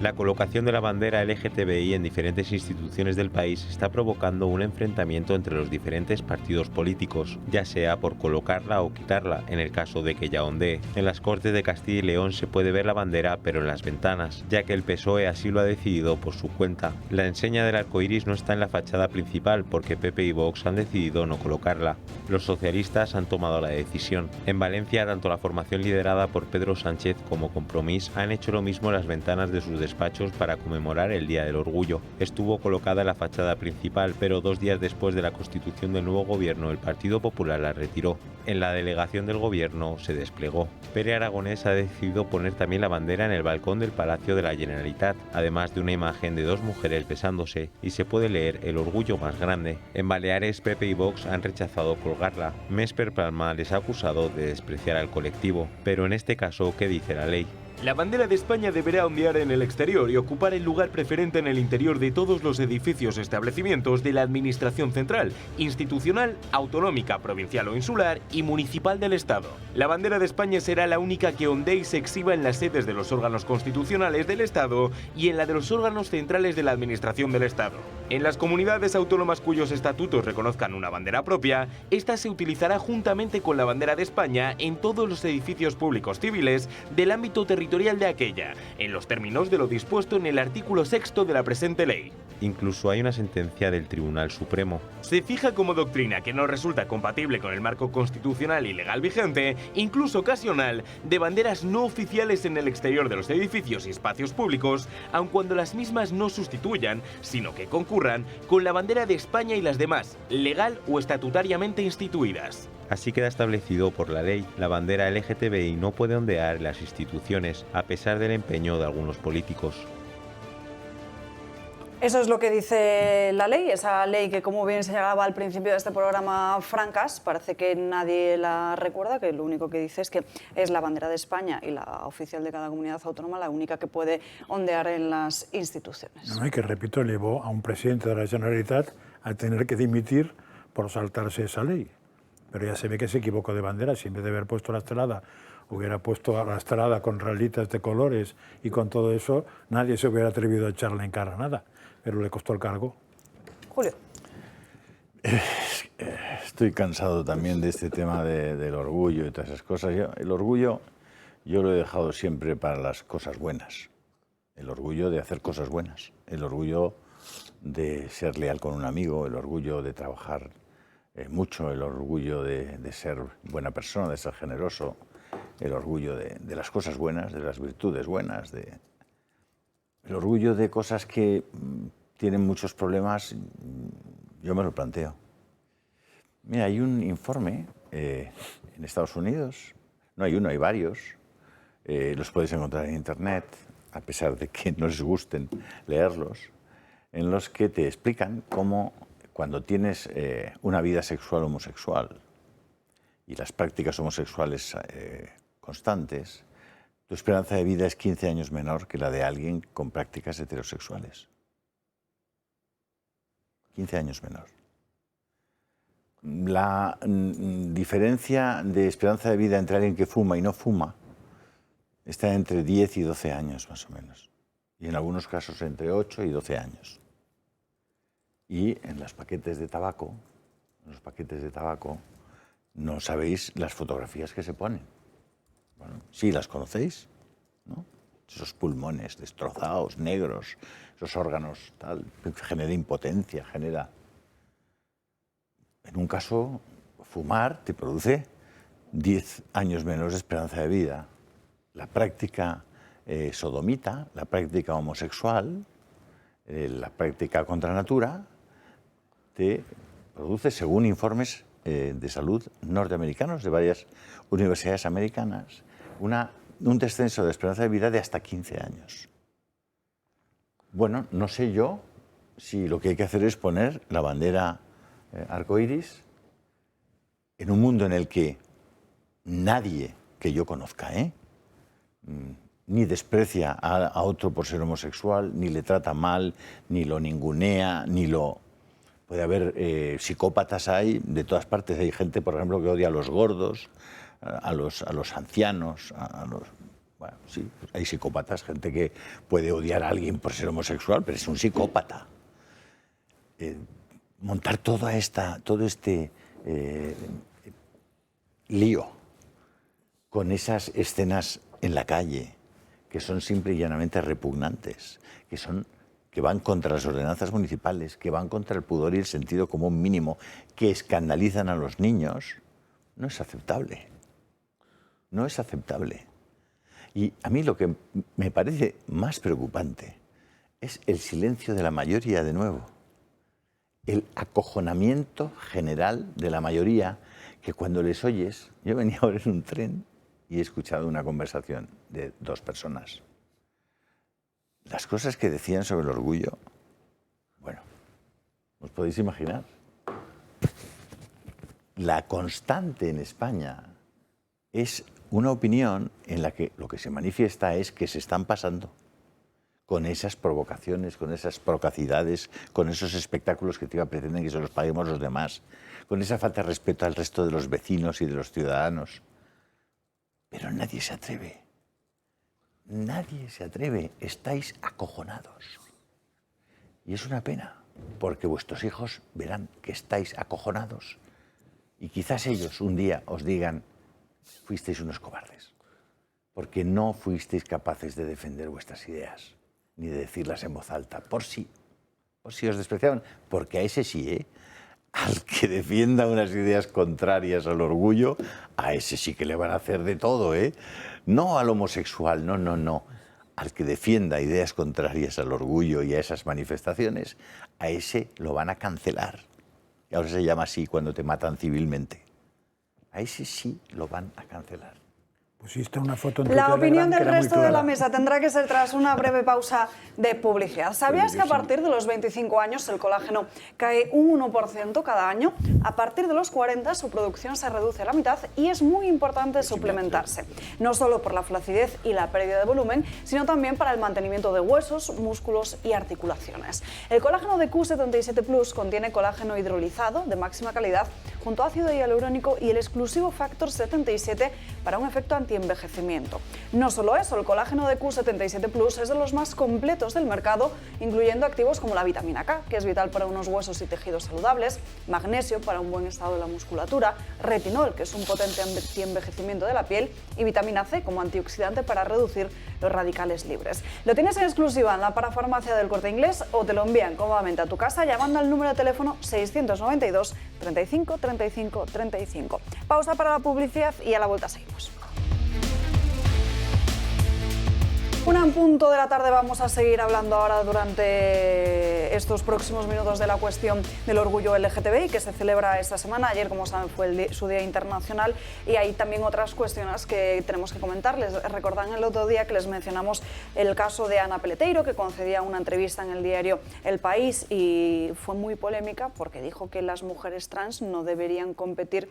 La colocación de la bandera LGTBI en diferentes instituciones del país está provocando un enfrentamiento entre los diferentes partidos políticos, ya sea por colocarla o quitarla. En el caso de que ondee, en las Cortes de Castilla y León se puede ver la bandera, pero en las ventanas, ya que el PSOE así lo ha decidido por su cuenta. La enseña del arco iris no está en la fachada principal porque PP y Vox han decidido no colocarla. Los socialistas han tomado la decisión. En Valencia, tanto la formación liderada por Pedro Sánchez como Compromís han hecho lo mismo en las ventanas de sus despachos para conmemorar el Día del Orgullo. Estuvo colocada en la fachada principal, pero 2 días después de la constitución del nuevo gobierno, el Partido Popular la retiró. En la delegación del gobierno se desplegó. Pere Aragonés ha decidido poner también la bandera en el balcón del Palacio de la Generalitat, además de una imagen de 2 mujeres besándose, y se puede leer el orgullo más grande. En Baleares, PP y Vox han rechazado colgarla. Mesper Palma les ha acusado de despreciar al colectivo. Pero en este caso, ¿qué dice la ley? La bandera de España deberá ondear en el exterior y ocupar el lugar preferente en el interior de todos los edificios establecimientos de la Administración central, institucional, autonómica, provincial o insular y municipal del Estado. La bandera de España será la única que ondee y se exhiba en las sedes de los órganos constitucionales del Estado y en la de los órganos centrales de la Administración del Estado. En las comunidades autónomas cuyos estatutos reconozcan una bandera propia, esta se utilizará juntamente con la bandera de España en todos los edificios públicos civiles del ámbito territorial de aquella, en los términos de lo dispuesto en el artículo 6º de la presente ley. Incluso hay una sentencia del Tribunal Supremo. Se fija como doctrina que no resulta compatible con el marco constitucional y legal vigente, incluso ocasional, de banderas no oficiales en el exterior de los edificios y espacios públicos, aun cuando las mismas no sustituyan, sino que concurran con la bandera de España y las demás, legal o estatutariamente instituidas. Así queda establecido por la ley. La bandera LGTBI no puede ondear en las instituciones, a pesar del empeño de algunos políticos. Eso es lo que dice la ley, esa ley que, como bien señalaba al principio de este programa, Francas, parece que nadie la recuerda, que lo único que dice es que es la bandera de España y la oficial de cada comunidad autónoma la única que puede ondear en las instituciones. No, y que, repito, llevó a un presidente de la Generalitat a tener que dimitir por saltarse esa ley. Pero ya se ve que se equivocó de bandera. Si en vez de haber puesto la estelada, hubiera puesto la estelada con rayitas de colores y con todo eso, nadie se hubiera atrevido a echarle en cara nada. Pero le costó el cargo. Julio. Estoy cansado también de este tema del orgullo y todas esas cosas. El orgullo yo lo he dejado siempre para las cosas buenas. El orgullo de hacer cosas buenas. El orgullo de ser leal con un amigo. El orgullo de trabajar mucho. El orgullo de ser buena persona, de ser generoso. El orgullo de las cosas buenas, de las virtudes buenas. El orgullo de cosas que tienen muchos problemas, yo me lo planteo. Mira, hay un informe en Estados Unidos, no hay uno, hay varios, los podéis encontrar en Internet, a pesar de que no les gusten leerlos, en los que te explican cómo cuando tienes una vida sexual homosexual y las prácticas homosexuales constantes, tu esperanza de vida es 15 años menor que la de alguien con prácticas heterosexuales. 15 años menor. La diferencia de esperanza de vida entre alguien que fuma y no fuma está entre 10 y 12 años más o menos. Y en algunos casos entre 8 y 12 años. Y en los paquetes de tabaco, no sabéis las fotografías que se ponen. Bueno, sí, las conocéis, ¿no? Esos pulmones destrozados, negros, esos órganos, tal, genera impotencia, genera... En un caso, fumar te produce 10 años menos de esperanza de vida. La práctica sodomita, la práctica homosexual, la práctica contra natura, te produce, según informes de salud norteamericanos de varias universidades americanas, un descenso de esperanza de vida de hasta 15 años. Bueno, no sé yo si lo que hay que hacer es poner la bandera arcoíris en un mundo en el que nadie que yo conozca, ni desprecia a otro por ser homosexual, ni le trata mal, ni lo ningunea, ni lo... Puede haber psicópatas ahí, de todas partes. Hay gente, por ejemplo, que odia a los gordos, a los ancianos, Bueno, sí, hay psicópatas, gente que puede odiar a alguien por ser homosexual, pero es un psicópata. Montar todo este lío con esas escenas en la calle que son simple y llanamente repugnantes, que van contra las ordenanzas municipales, que van contra el pudor y el sentido común mínimo, que escandalizan a los niños, no es aceptable. No es aceptable. Y a mí lo que me parece más preocupante es el silencio de la mayoría de nuevo. El acojonamiento general de la mayoría, que cuando les oyes... Yo venía ahora en un tren y he escuchado una conversación de dos personas. Las cosas que decían sobre el orgullo, bueno, os podéis imaginar. La constante en España es una opinión en la que lo que se manifiesta es que se están pasando con esas provocaciones, con esas procacidades, con esos espectáculos que pretenden que se los paguemos los demás, con esa falta de respeto al resto de los vecinos y de los ciudadanos. Pero nadie se atreve. Nadie se atreve. Estáis acojonados. Y es una pena, porque vuestros hijos verán que estáis acojonados y quizás ellos un día os digan: fuisteis unos cobardes, porque no fuisteis capaces de defender vuestras ideas, ni de decirlas en voz alta, por si os despreciaban, porque a ese sí, al que defienda unas ideas contrarias al orgullo, a ese sí que le van a hacer de todo, no al homosexual, no, al que defienda ideas contrarias al orgullo y a esas manifestaciones, a ese lo van a cancelar. Y ahora se llama así cuando te matan civilmente. A ese sí lo van a cancelar. Pusiste una foto en tu La opinión Telegram que del era muy resto de la clara. mesa tendrá que ser tras una breve pausa de publicidad. ¿Sabías que a partir de los 25 años el colágeno cae un 1% cada año? A partir de los 40 su producción se reduce a la mitad y es muy importante suplementarse. No solo por la flacidez y la pérdida de volumen, sino también para el mantenimiento de huesos, músculos y articulaciones. El colágeno de Q77 Plus contiene colágeno hidrolizado de máxima calidad junto a ácido hialurónico y el exclusivo factor 77 para un efecto antienvejecimiento. No solo eso, el colágeno de Q77 Plus es de los más completos del mercado, incluyendo activos como la vitamina K, que es vital para unos huesos y tejidos saludables, magnesio para un buen estado de la musculatura, retinol, que es un potente antienvejecimiento de la piel, y vitamina C como antioxidante para reducir los radicales libres. Lo tienes en exclusiva en la parafarmacia del Corte Inglés o te lo envían cómodamente a tu casa llamando al número de teléfono 692 35 35 35. Pausa para la publicidad y a la vuelta seguimos. 1:00 de la tarde, vamos a seguir hablando ahora durante estos próximos minutos de la cuestión del orgullo LGTBI que se celebra esta semana. Ayer, como saben, fue su Día Internacional y hay también otras cuestiones que tenemos que comentarles. Recordan el otro día que les mencionamos el caso de Ana Peleteiro, que concedía una entrevista en el diario El País y fue muy polémica porque dijo que las mujeres trans no deberían competir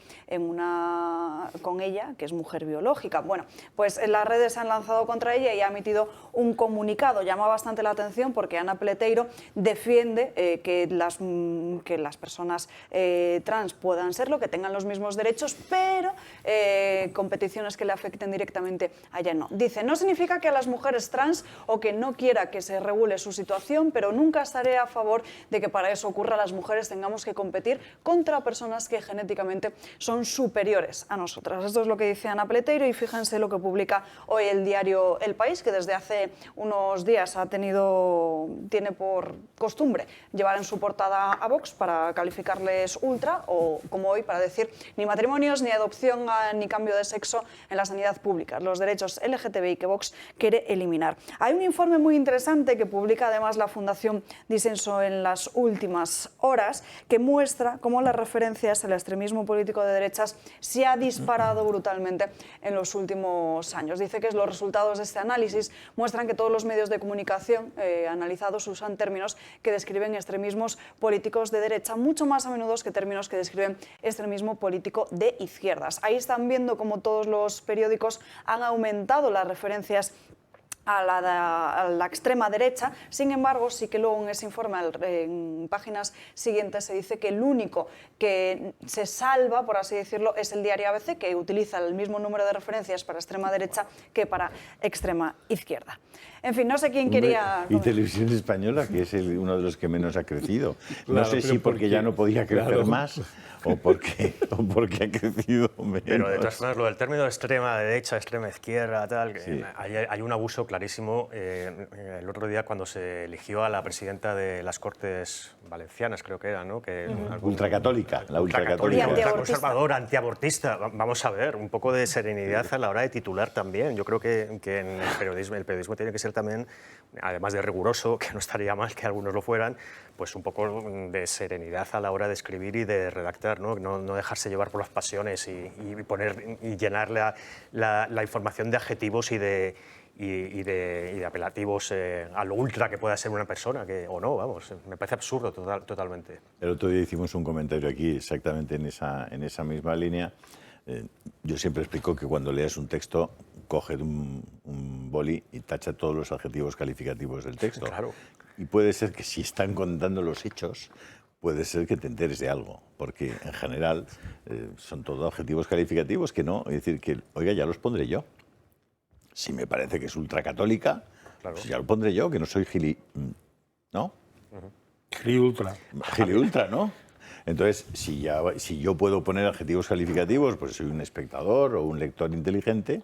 con ella, que es mujer biológica. Bueno, pues las redes se han lanzado contra ella y ha emitido un comunicado. Llama bastante la atención porque Ana Peleteiro defiende que las personas trans puedan serlo, que tengan los mismos derechos, pero competiciones que le afecten directamente a ella no. Dice, no significa que a las mujeres trans o que no quiera que se regule su situación, pero nunca estaré a favor de que para eso ocurra las mujeres tengamos que competir contra personas que genéticamente son superiores a nosotras. Esto es lo que dice Ana Peleteiro y fíjense lo que publica hoy el diario El País, que desde hace unos días tiene por costumbre llevar en su portada a Vox para calificarles ultra, o como hoy para decir ni matrimonios, ni adopción, ni cambio de sexo en la sanidad pública, los derechos LGTBI que Vox quiere eliminar. Hay un informe muy interesante que publica además la Fundación Disenso en las últimas horas que muestra cómo las referencias al extremismo político de derechas se ha disparado brutalmente en los últimos años. Dice que los resultados de este análisis muestran que todos los medios de comunicación analizados usan términos que describen extremismos políticos de derecha mucho más a menudo que términos que describen extremismo político de izquierdas. Ahí están viendo cómo todos los periódicos han aumentado las referencias a la extrema derecha. Sin embargo, sí que luego en ese informe, en páginas siguientes, se dice que el único que se salva, por así decirlo, es el diario ABC, que utiliza el mismo número de referencias para extrema derecha que para extrema izquierda. En fin, no sé quién quería... Y Televisión Española, que es uno de los que menos ha crecido. Claro, no sé si porque ya no podía crecer más o porque ha crecido menos. Pero de todas formas, lo del término extrema derecha, extrema izquierda, tal, Sí. hay un abuso clarísimo. El otro día, cuando se eligió a la presidenta de las Cortes Valencianas, creo que era, ¿no? Ultracatólica, la ultracatólica, ultracatólica. ultraconservadora, antiabortista. Vamos a ver, un poco de serenidad a la hora de titular también. Yo creo que en el periodismo tiene que ser también, además de riguroso, que no estaría mal que algunos lo fueran, pues un poco de serenidad a la hora de escribir y de redactar, ¿no? No dejarse llevar por las pasiones y llenar la información de adjetivos y de apelativos a lo ultra que pueda ser una persona, o no, vamos, me parece absurdo totalmente. El otro día hicimos un comentario aquí exactamente en esa misma línea. Yo siempre explico que cuando leas un texto, coge un boli y tacha todos los adjetivos calificativos del texto. Claro. Y puede ser que si están contando los hechos, puede ser que te enteres de algo, porque en general son todos adjetivos calificativos que no, es decir, que, oiga, ya los pondré yo. Si me parece que es ultracatólica, claro, pues ya lo pondré yo, que no soy ¿no? Giliultra. Giliultra, ¿no? Entonces, si yo puedo poner adjetivos calificativos, pues soy un espectador o un lector inteligente,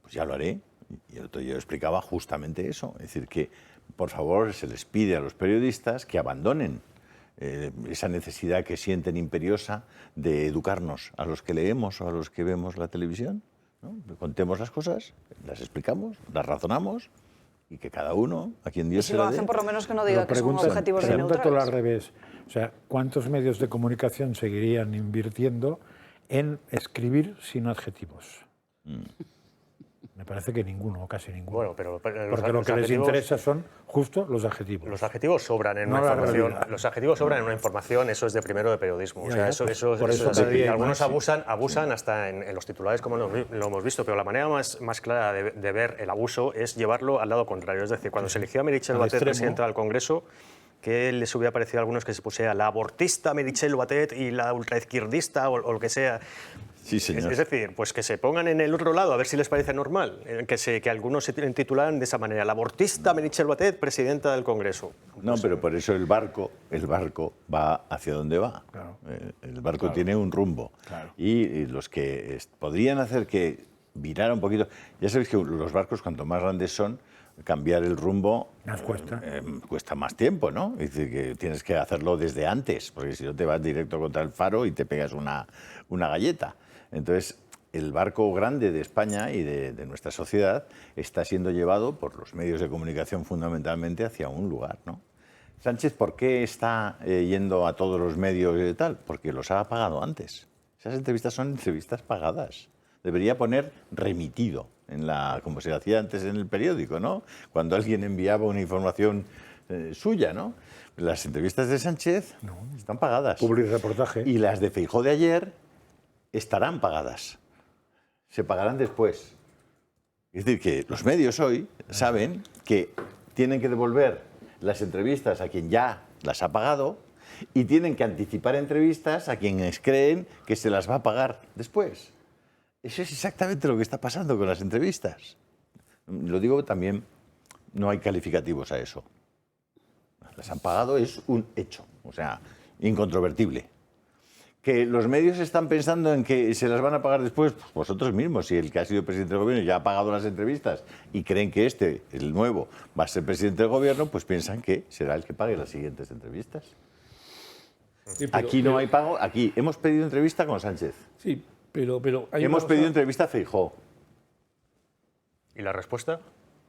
pues ya lo haré. Y el otro día yo explicaba justamente eso. Es decir, que, por favor, se les pide a los periodistas que abandonen esa necesidad que sienten imperiosa de educarnos a los que leemos o a los que vemos la televisión, ¿no? Contemos las cosas, las explicamos, las razonamos y que cada uno, a quien Dios se lo dé... Si lo hacen, por lo menos que no diga que son objetivos neutrales. Pregúntatelo al revés. O sea, ¿cuántos medios de comunicación seguirían invirtiendo en escribir sin adjetivos? parece que ninguno, o casi ninguno. Bueno, pero porque lo que les interesa son justo los adjetivos. Los adjetivos sobran en una información. Los adjetivos sobran en una información, eso es de primero de periodismo. O sea, eso es así. Algunos abusan hasta en los titulares, como lo hemos visto, pero la manera más clara de ver el abuso es llevarlo al lado contrario. Es decir, cuando se eligió a Meritxell Batet presidenta del Congreso, que les hubiera parecido a algunos que se pusiera la abortista Meritxell Batet y la ultraizquierdista o lo que sea. Sí, señor. Es decir, pues que se pongan en el otro lado a ver si les parece normal, que algunos se titularan de esa manera, la abortista Meritxell Batet, presidenta del Congreso. No, pero por eso el barco va hacia donde va. Claro. El barco tiene un rumbo. Claro. Y los que podrían hacer que virara un poquito, ya sabéis que los barcos cuanto más grandes son, cambiar el rumbo cuesta más tiempo, ¿no? Es decir, que tienes que hacerlo desde antes, porque si no te vas directo contra el faro y te pegas una galleta. Entonces, el barco grande de España y de nuestra sociedad está siendo llevado por los medios de comunicación fundamentalmente hacia un lugar, ¿no? Sánchez, ¿por qué está yendo a todos los medios y tal? Porque los ha pagado antes. Esas entrevistas son entrevistas pagadas. Debería poner remitido, como se hacía antes en el periódico, ¿no? Cuando alguien enviaba una información suya, ¿no? Las entrevistas de Sánchez están pagadas. Publirreportaje. Y las de Feijóo de ayer estarán pagadas. Se pagarán después. Es decir, que los medios hoy saben que tienen que devolver las entrevistas a quien ya las ha pagado y tienen que anticipar entrevistas a quienes creen que se las va a pagar después. Eso es exactamente lo que está pasando con las entrevistas. Lo digo también, no hay calificativos a eso. Las han pagado, es un hecho, o sea, incontrovertible. Que los medios están pensando en que se las van a pagar después, pues vosotros mismos, si el que ha sido presidente del gobierno ya ha pagado las entrevistas y creen que el nuevo, va a ser presidente del gobierno, pues piensan que será el que pague las siguientes entrevistas. Sí, aquí no hay pago, aquí hemos pedido entrevista con Sánchez. Sí, pero hemos pedido entrevista a Feijóo. ¿Y la respuesta?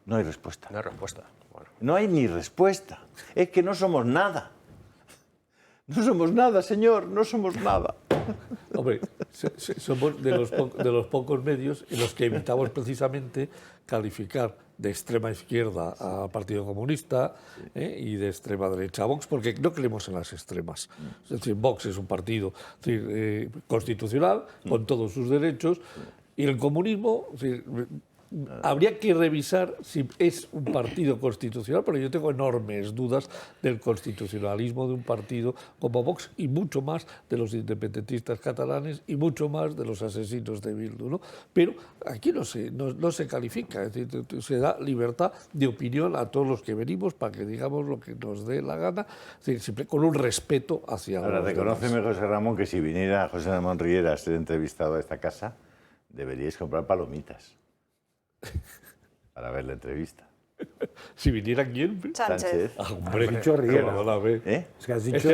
No hay respuesta. No hay respuesta. Bueno. No hay ni respuesta. Es que no somos nada. No somos nada, señor, no somos nada. Hombre, somos de los pocos medios en los que evitamos precisamente calificar de extrema izquierda al Partido Comunista y de extrema derecha a Vox, porque no creemos en las extremas. Es decir, Vox es un partido constitucional, con todos sus derechos, y el comunismo... Habría que revisar si es un partido constitucional, pero yo tengo enormes dudas del constitucionalismo de un partido como Vox y mucho más de los independentistas catalanes y mucho más de los asesinos de Bildu, ¿no? Pero aquí no se califica, es decir, se da libertad de opinión a todos los que venimos para que digamos lo que nos dé la gana, es decir, siempre con un respeto hacia los demás. Ahora, reconóceme, José Ramón, que si viniera José Ramón Riera a ser entrevistado a esta casa, deberíais comprar palomitas para ver la entrevista. Si viniera quién? Sánchez. Hombre, has dicho Riera. Es que has dicho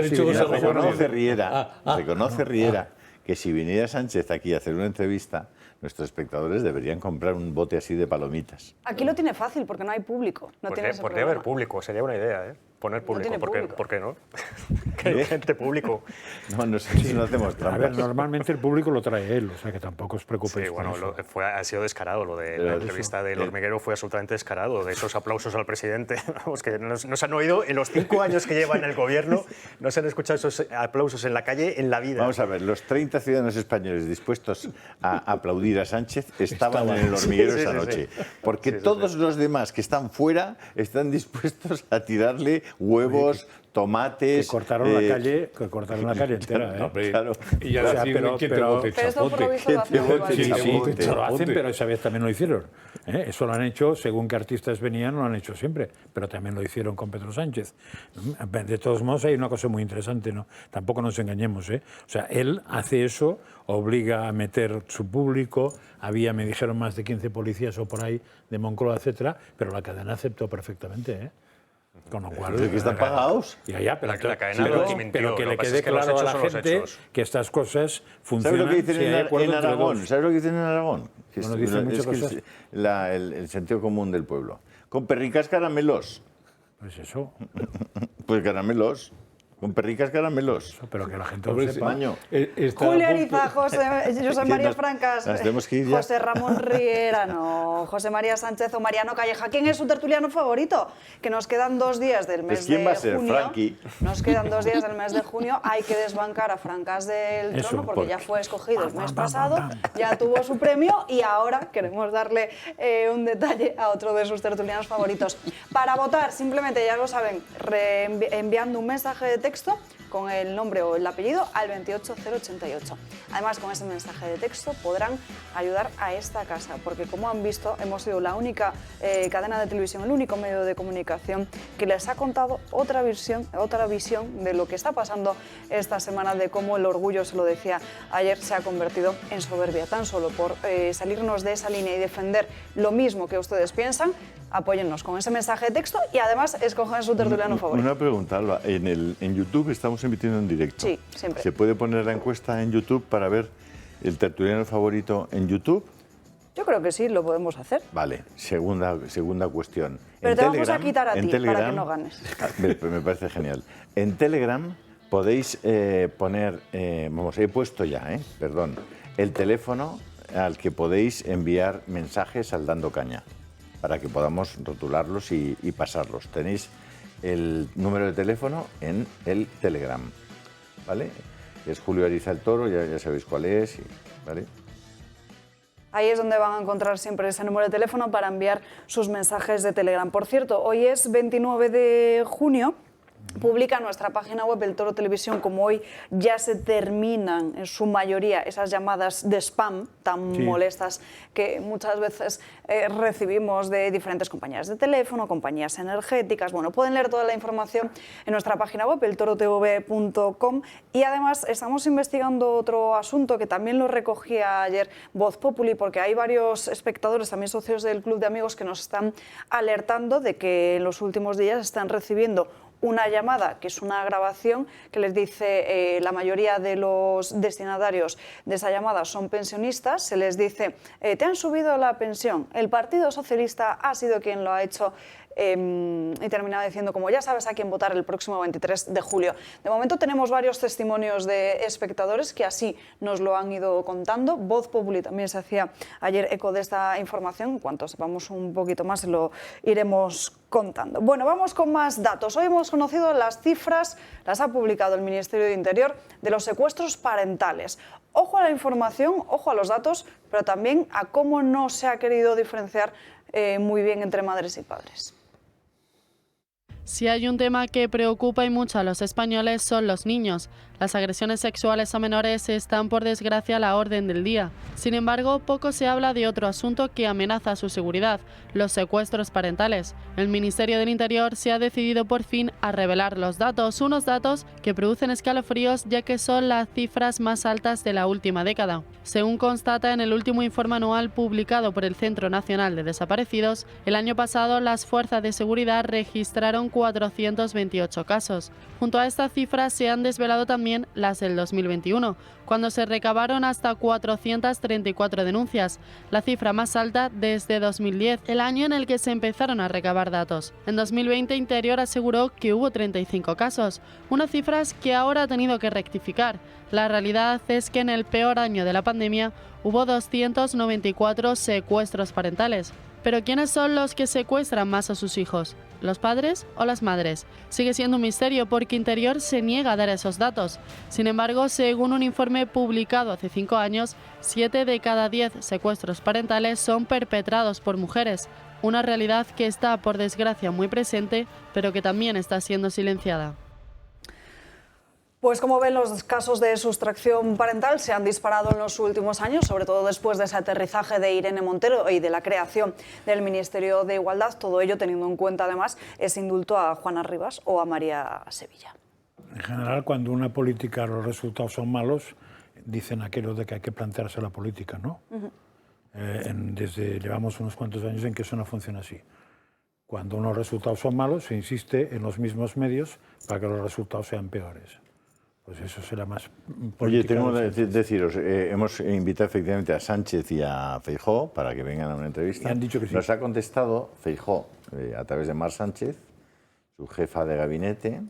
reconoce Riera que si viniera Sánchez aquí a hacer una entrevista, nuestros espectadores deberían comprar un bote así de palomitas. Aquí lo tiene fácil porque no hay público. Podría haber público, sería una idea, ¿eh? Poner público, ¿por qué no? Que hay gente público. No sé si no hacemos trampas. A ver, normalmente el público lo trae él, o sea que tampoco os preocupéis. Sí, bueno, ha sido descarado, lo de la entrevista del hormiguero fue absolutamente descarado, de esos aplausos al presidente, vamos, que no se han oído en los 5 años que lleva en el gobierno, no se han escuchado esos aplausos en la calle en la vida. Vamos a ver, los 30 ciudadanos españoles dispuestos a aplaudir a Sánchez estaban en el hormiguero esa noche, porque todos los demás que están fuera están dispuestos a tirarle huevos, tomates... Que cortaron la calle entera, ¿eh? Claro. Y ya decir, ¿quién te bote chapote? Sí, lo hacen, pero esa vez también lo hicieron. Eso lo han hecho, según qué artistas venían, lo han hecho siempre, pero también lo hicieron con Pedro Sánchez. De todos modos, hay una cosa muy interesante, ¿no? Tampoco nos engañemos, ¿eh? O sea, él hace eso, obliga a meter su público, me dijeron más de 15 policías o por ahí de Moncloa, etcétera, pero la cadena aceptó perfectamente, ¿eh? Con lo cual, que están pagados. Ya, pero la cadena pero que le quede claro a la gente que estas cosas funcionan. ¿Sabes lo que dicen en Aragón? ¿Sabes lo que dicen en Aragón? Bueno, dicen muchas cosas. El sentido común del pueblo. Con perricas caramelos. Pues eso. Pues caramelos. Con perricas caramelos. Pero que la gente lo sepa. Julio Ariza, José María Francas, ya. José Ramón Riera, no, José María Sánchez o Mariano Calleja. ¿Quién es su tertuliano favorito? Que nos quedan 2 días del mes de junio. ¿Quién va a ser? Frankie. Nos quedan 2 días del mes de junio. Hay que desbancar a Francas del Trono porque ya fue escogido el mes pasado, ya tuvo su premio y ahora queremos darle un detalle a otro de sus tertulianos favoritos. Para votar, simplemente, ya lo saben, enviando un mensaje de texto con el nombre o el apellido al 28088. Además, con ese mensaje de texto podrán ayudar a esta casa, porque como han visto, hemos sido la única cadena de televisión, el único medio de comunicación que les ha contado otra visión de lo que está pasando esta semana, de cómo el orgullo, se lo decía ayer, se ha convertido en soberbia. Tan solo por salirnos de esa línea y defender lo mismo que ustedes piensan, apóyennos con ese mensaje de texto y además escojan su tertuliano favorito. Una pregunta, Alba. En YouTube estamos emitiendo en directo. Sí, siempre. ¿Se puede poner la encuesta en YouTube para ver el tertuliano favorito en YouTube? Yo creo que sí, lo podemos hacer. Vale, segunda cuestión. Pero te vamos a quitar a ti para que no ganes. Me parece genial. En Telegram podéis poner, he puesto ya, el teléfono al que podéis enviar mensajes al Dando Caña, para que podamos rotularlos y pasarlos. Tenéis el número de teléfono en el Telegram, ¿vale? Es Julio Ariza el Toro, ya sabéis cuál es, ¿vale? Ahí es donde van a encontrar siempre ese número de teléfono para enviar sus mensajes de Telegram. Por cierto, hoy es 29 de junio. Publica nuestra página web El Toro Televisión, como hoy ya se terminan en su mayoría esas llamadas de spam tan molestas que muchas veces recibimos de diferentes compañías de teléfono, compañías energéticas. Bueno, pueden leer toda la información en nuestra página web, eltorotv.com, y además estamos investigando otro asunto que también lo recogía ayer Voz Populi, porque hay varios espectadores, también socios del Club de Amigos, que nos están alertando de que en los últimos días están recibiendo una llamada, que es una grabación, que les dice la mayoría de los destinatarios de esa llamada son pensionistas. Se les dice, te han subido la pensión, el Partido Socialista ha sido quien lo ha hecho, y terminaba diciendo, como ya sabes a quién votar el próximo 23 de julio. De momento tenemos varios testimonios de espectadores que así nos lo han ido contando. Voz Populi también se hacía ayer eco de esta información. En cuanto sepamos un poquito más, lo iremos contando. Bueno, vamos con más datos. Hoy hemos conocido las cifras, las ha publicado el Ministerio de Interior, de los secuestros parentales. Ojo a la información, ojo a los datos, pero también a cómo no se ha querido diferenciar muy bien entre madres y padres. Si hay un tema que preocupa y mucho a los españoles son los niños. Las agresiones sexuales a menores están, por desgracia, a la orden del día. Sin embargo, poco se habla de otro asunto que amenaza su seguridad, los secuestros parentales. El Ministerio del Interior se ha decidido por fin a revelar los datos, unos datos que producen escalofríos ya que son las cifras más altas de la última década. Según constata en el último informe anual publicado por el Centro Nacional de Desaparecidos, el año pasado las fuerzas de seguridad registraron 428 casos. Junto a esta cifra se han desvelado también las del 2021, cuando se recabaron hasta 434 denuncias, la cifra más alta desde 2010, el año en el que se empezaron a recabar datos. En 2020 Interior aseguró que hubo 35 casos, unas cifras que ahora ha tenido que rectificar. La realidad es que en el peor año de la pandemia hubo 294 secuestros parentales. Pero ¿quiénes son los que secuestran más a sus hijos? ¿Los padres o las madres? Sigue siendo un misterio porque Interior se niega a dar esos datos. Sin embargo, según un informe publicado hace 5 años, 7 de cada 10 secuestros parentales son perpetrados por mujeres. Una realidad que está, por desgracia, muy presente, pero que también está siendo silenciada. Pues como ven, los casos de sustracción parental se han disparado en los últimos años, sobre todo después de ese aterrizaje de Irene Montero y de la creación del Ministerio de Igualdad, todo ello teniendo en cuenta además ese indulto a Juana Rivas o a María Sevilla. En general, cuando una política los resultados son malos, dicen aquello de que hay que plantearse la política, ¿no? Llevamos unos cuantos años en que eso no funciona así. Cuando unos resultados son malos, se insiste en los mismos medios para que los resultados sean peores. Pues eso será más política. Oye, tengo que deciros, hemos invitado efectivamente a Sánchez y a Feijóo para que vengan a una entrevista. Y han dicho que sí. Nos ha contestado Feijóo a través de Mar Sánchez, su jefa de gabinete,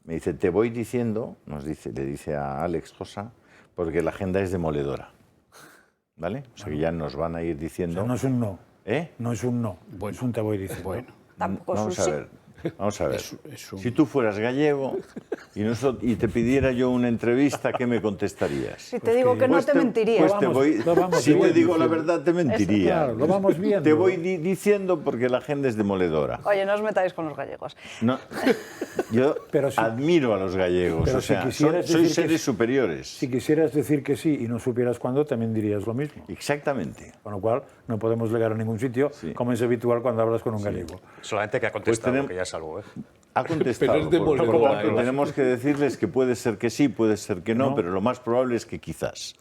Me dice, te voy diciendo, le dice a Alex Josa, porque la agenda es demoledora. ¿Vale? O sea que ya nos van a ir diciendo... O sea, no es un no. ¿Eh? No es un no, bueno, es un te voy diciendo. Bueno, tampoco es un vamos a sí. ver. Vamos a ver. Si tú fueras gallego y te pidiera yo una entrevista, ¿qué me contestarías? Si te digo que no, te mentiría. Si te digo la verdad, te mentiría. Claro, lo vamos viendo. Te voy diciendo porque la agenda es demoledora. Oye, no os metáis con los gallegos. No, yo admiro a los gallegos, pero o sea, si soy seres superiores. Si quisieras decir que sí y no supieras cuándo, también dirías lo mismo. Exactamente. Con lo cual, no podemos llegar a ningún sitio, como es habitual cuando hablas con un gallego. Solamente que ha contestado, que ya es algo, ¿eh? Ha contestado, Pero es de por lo Moldova, tanto, tenemos que decirles que puede ser que sí, puede ser que no, pero lo más probable es que quizás.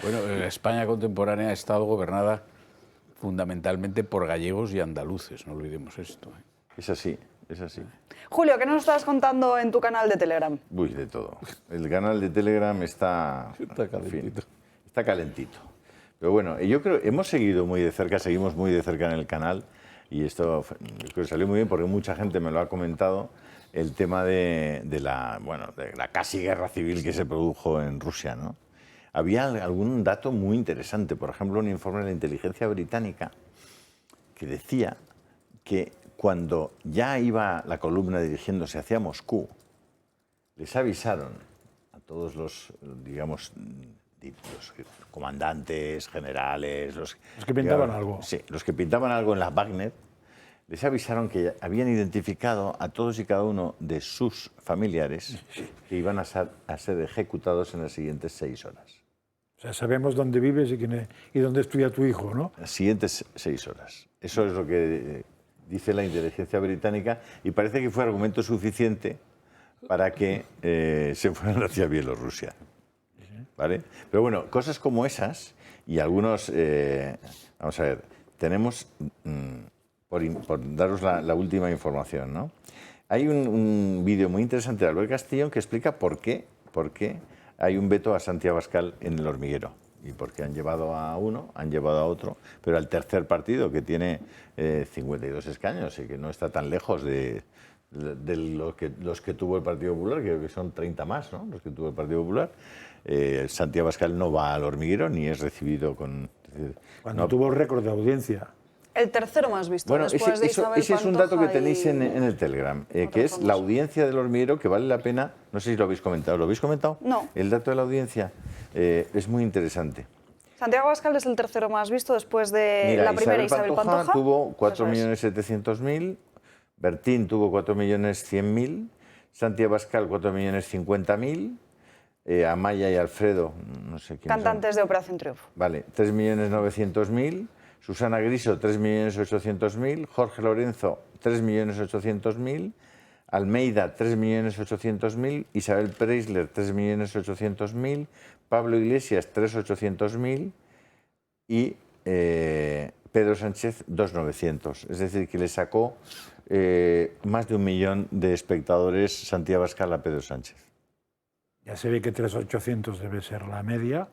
Bueno, España contemporánea ha estado gobernada fundamentalmente por gallegos y andaluces, no olvidemos esto. Es así, es así. Julio, ¿qué nos estás contando en tu canal de Telegram? Uy, de todo. El canal de Telegram está calentito. Está calentito. Pero bueno, yo creo hemos seguido muy de cerca, seguimos muy de cerca en el canal, y esto yo creo que salió muy bien porque mucha gente me lo ha comentado, el tema de la casi guerra civil que se produjo en Rusia, ¿no? Había algún dato muy interesante, por ejemplo, un informe de la inteligencia británica que decía que cuando ya iba la columna dirigiéndose hacia Moscú, les avisaron a todos los, digamos, los comandantes, generales, los que pintaban algo. Sí, los que pintaban algo en la Wagner, les avisaron que habían identificado a todos y cada uno de sus familiares que iban a ser ejecutados en las siguientes 6 horas. O sea, sabemos dónde vives y dónde estudia tu hijo, ¿no? Las siguientes 6 horas. Eso es lo que dice la inteligencia británica, y parece que fue argumento suficiente para que se fueran hacia Bielorrusia. ¿Vale? Pero bueno, cosas como esas y algunos... vamos a ver, tenemos, por daros la última información, ¿no? Hay un vídeo muy interesante de Albert Castillón que explica por qué hay un veto a Santi Abascal en El Hormiguero. Y por qué han llevado a uno, han llevado a otro, pero al tercer partido, que tiene 52 escaños y que no está tan lejos de los que tuvo el Partido Popular, que son 30 más, ¿no? Los que tuvo el Partido Popular. Santi Abascal no va al Hormiguero ni es recibido con... Cuando tuvo el récord de audiencia. El tercero más visto, bueno, después de Isabel ese es un dato que Pantoja tenéis en el Telegram, que es la audiencia del Hormiguero, que vale la pena, no sé si lo habéis comentado. ¿Lo habéis comentado? No. El dato de la audiencia es muy interesante. Santiago Abascal es el tercero más visto después de la primera Isabel Pantoja. Tuvo 4.700.000, Bertín tuvo 4.100.000, Santi Abascal 4.050.000, Amaya y Alfredo, no sé quién. Cantantes de Operación Triunfo. Vale, 3.900.000, Susana Griso 3.800.000, Jorge Lorenzo 3.800.000, Almeida 3.800.000, Isabel Preisler 3.800.000, Pablo Iglesias 3.800.000 y Pedro Sánchez 2.900.000. Es decir, que le sacó más de 1 millón de espectadores Santi Abascal a Pedro Sánchez. Ya se ve que 3.800.000 debe ser la media.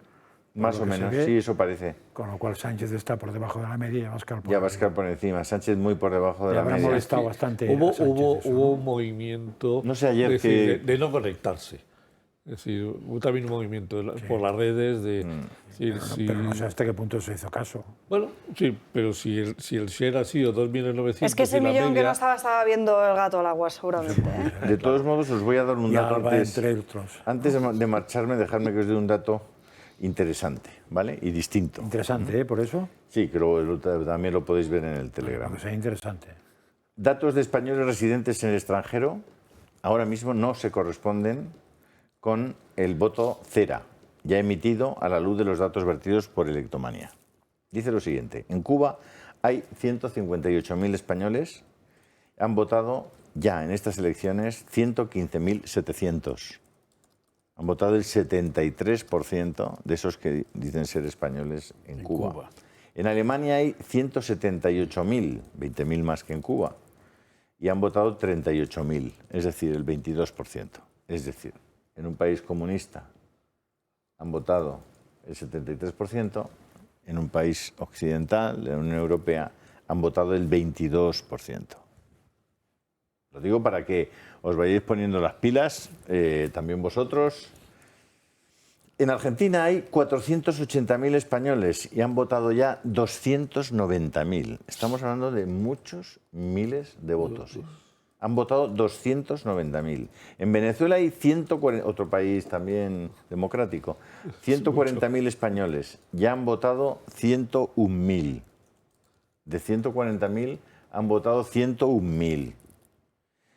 Más o menos, sí, eso parece. Con lo cual Sánchez está por debajo de la media y Abascal por Abascal por encima. Sánchez muy por debajo de la media. Habrá molestado bastante. Hubo un movimiento no sé, ayer de no conectarse. Es decir, hubo también un movimiento por las redes de... Pero no sé hasta qué punto se hizo caso. Bueno, sí, pero si el share ha sido 2.900.000... Es que ese millón que no estaba viendo el gato al agua, seguramente. De todos modos, os voy a dar un dato antes. Entre otros. Antes de marcharme, dejadme que os dé un dato interesante, ¿vale? Y distinto. Interesante, por eso. Sí, creo que también lo podéis ver en el Telegram. Que sea interesante. Datos de españoles residentes en el extranjero ahora mismo no se corresponden con el voto CERA, ya emitido a la luz de los datos vertidos por Electomania. Dice lo siguiente: en Cuba hay 158.000 españoles, han votado ya en estas elecciones 115.700. Han votado el 73% de esos que dicen ser españoles en Cuba. En Alemania hay 178.000, 20.000 más que en Cuba, y han votado 38.000, es decir, el 22%. Es decir, en un país comunista han votado el 73%, en un país occidental, de la Unión Europea, han votado el 22%. Lo digo para que os vayáis poniendo las pilas, también vosotros. En Argentina hay 480.000 españoles y han votado ya 290.000. Estamos hablando de muchos miles de votos. Han votado 290.000. En Venezuela hay 140, otro país también democrático, 140.000 españoles. Ya han votado 101.000. De 140.000 han votado 101.000.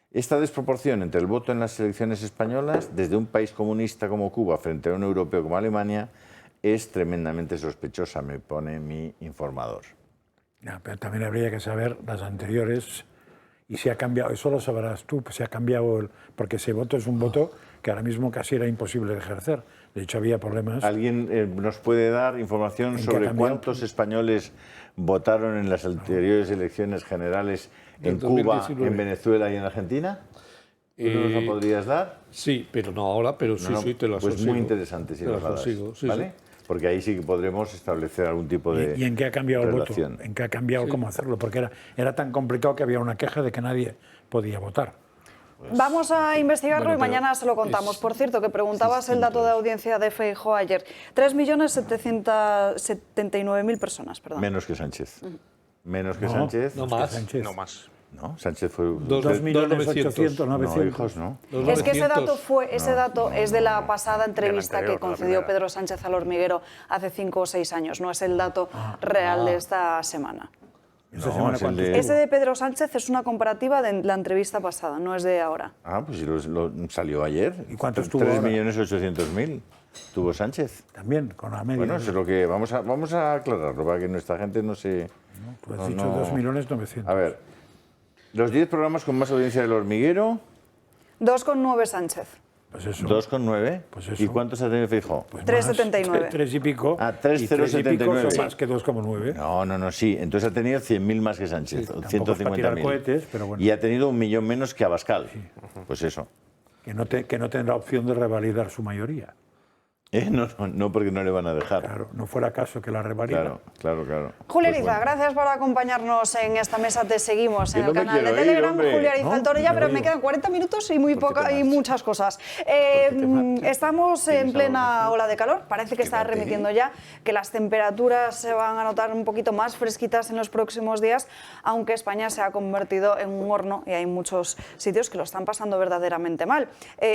Esta desproporción entre el voto en las elecciones españolas, desde un país comunista como Cuba frente a un europeo como Alemania, es tremendamente sospechosa, me pone mi informador. Ya, pero también habría que saber las anteriores y si ha cambiado, eso lo sabrás tú, si ha cambiado, porque ese voto es un voto que ahora mismo casi era imposible de ejercer. De hecho, había problemas. ¿Alguien nos puede dar información sobre cuántos españoles votaron en las anteriores elecciones generales en Cuba, en Venezuela y en Argentina? ¿Tú nos lo podrías dar? Sí, pero no ahora, pero sí, sí, te lo pues muy interesante si nos lo das, ¿vale? Porque ahí sí que podremos establecer algún tipo de ¿Y en qué ha cambiado relación. el voto? ¿En qué ha cambiado cómo hacerlo? Porque era tan complicado que había una queja de que nadie podía votar. Vamos a investigarlo y mañana se lo contamos. Por cierto, que preguntabas el dato de audiencia de Feijóo ayer. 3.779.000 personas, perdón. Menos que Sánchez. Menos que Sánchez. No más. Sánchez. No más. No, Sánchez fue 2.800.000, 900. No, hijos, no. Es que ese dato es de la pasada entrevista que concedió Pedro Sánchez al Hormiguero hace 5 o 6 años. No es el dato real de esta semana. No, Ese de Pedro Sánchez es una comparativa de la entrevista pasada, no es de ahora. Ah, pues salió ayer. ¿Y cuánto estuvo 3.800.000 tuvo Sánchez. También, con la media. Bueno, eso es lo que vamos a aclararlo para que nuestra gente no se... Tú has dicho 2.900.000. A ver, los 10 programas con más audiencia del Hormiguero... 2,9 Sánchez. Pues eso. 2,9. Pues eso. ¿Y cuántos ha tenido Feijóo? Pues 3,79. 3 y pico. Ah, 3,079. Son más que 2,9. No, sí. Entonces ha tenido 100.000 más que Sánchez, 150.000. Cohetes, pero bueno. Y ha tenido 1 millón menos que Abascal. Sí. Pues eso. Que no tendrá opción de revalidar su mayoría. No, porque no le van a dejar. Claro, no fuera caso que la revalida. Claro. Julia Pues Ariza, bueno. gracias por acompañarnos en esta mesa. Te seguimos en Yo el no me canal de quiero ir, Telegram. hombre. Julia Ariza, No, el Toro ya, me pero voy. me quedan 40 minutos y muchas cosas. Estamos en ¿Tienes plena algo? ola de calor. Parece que está Quédate. remitiendo ya, que las temperaturas se van a notar un poquito más fresquitas en los próximos días, aunque España se ha convertido en un horno y hay muchos sitios que lo están pasando verdaderamente mal.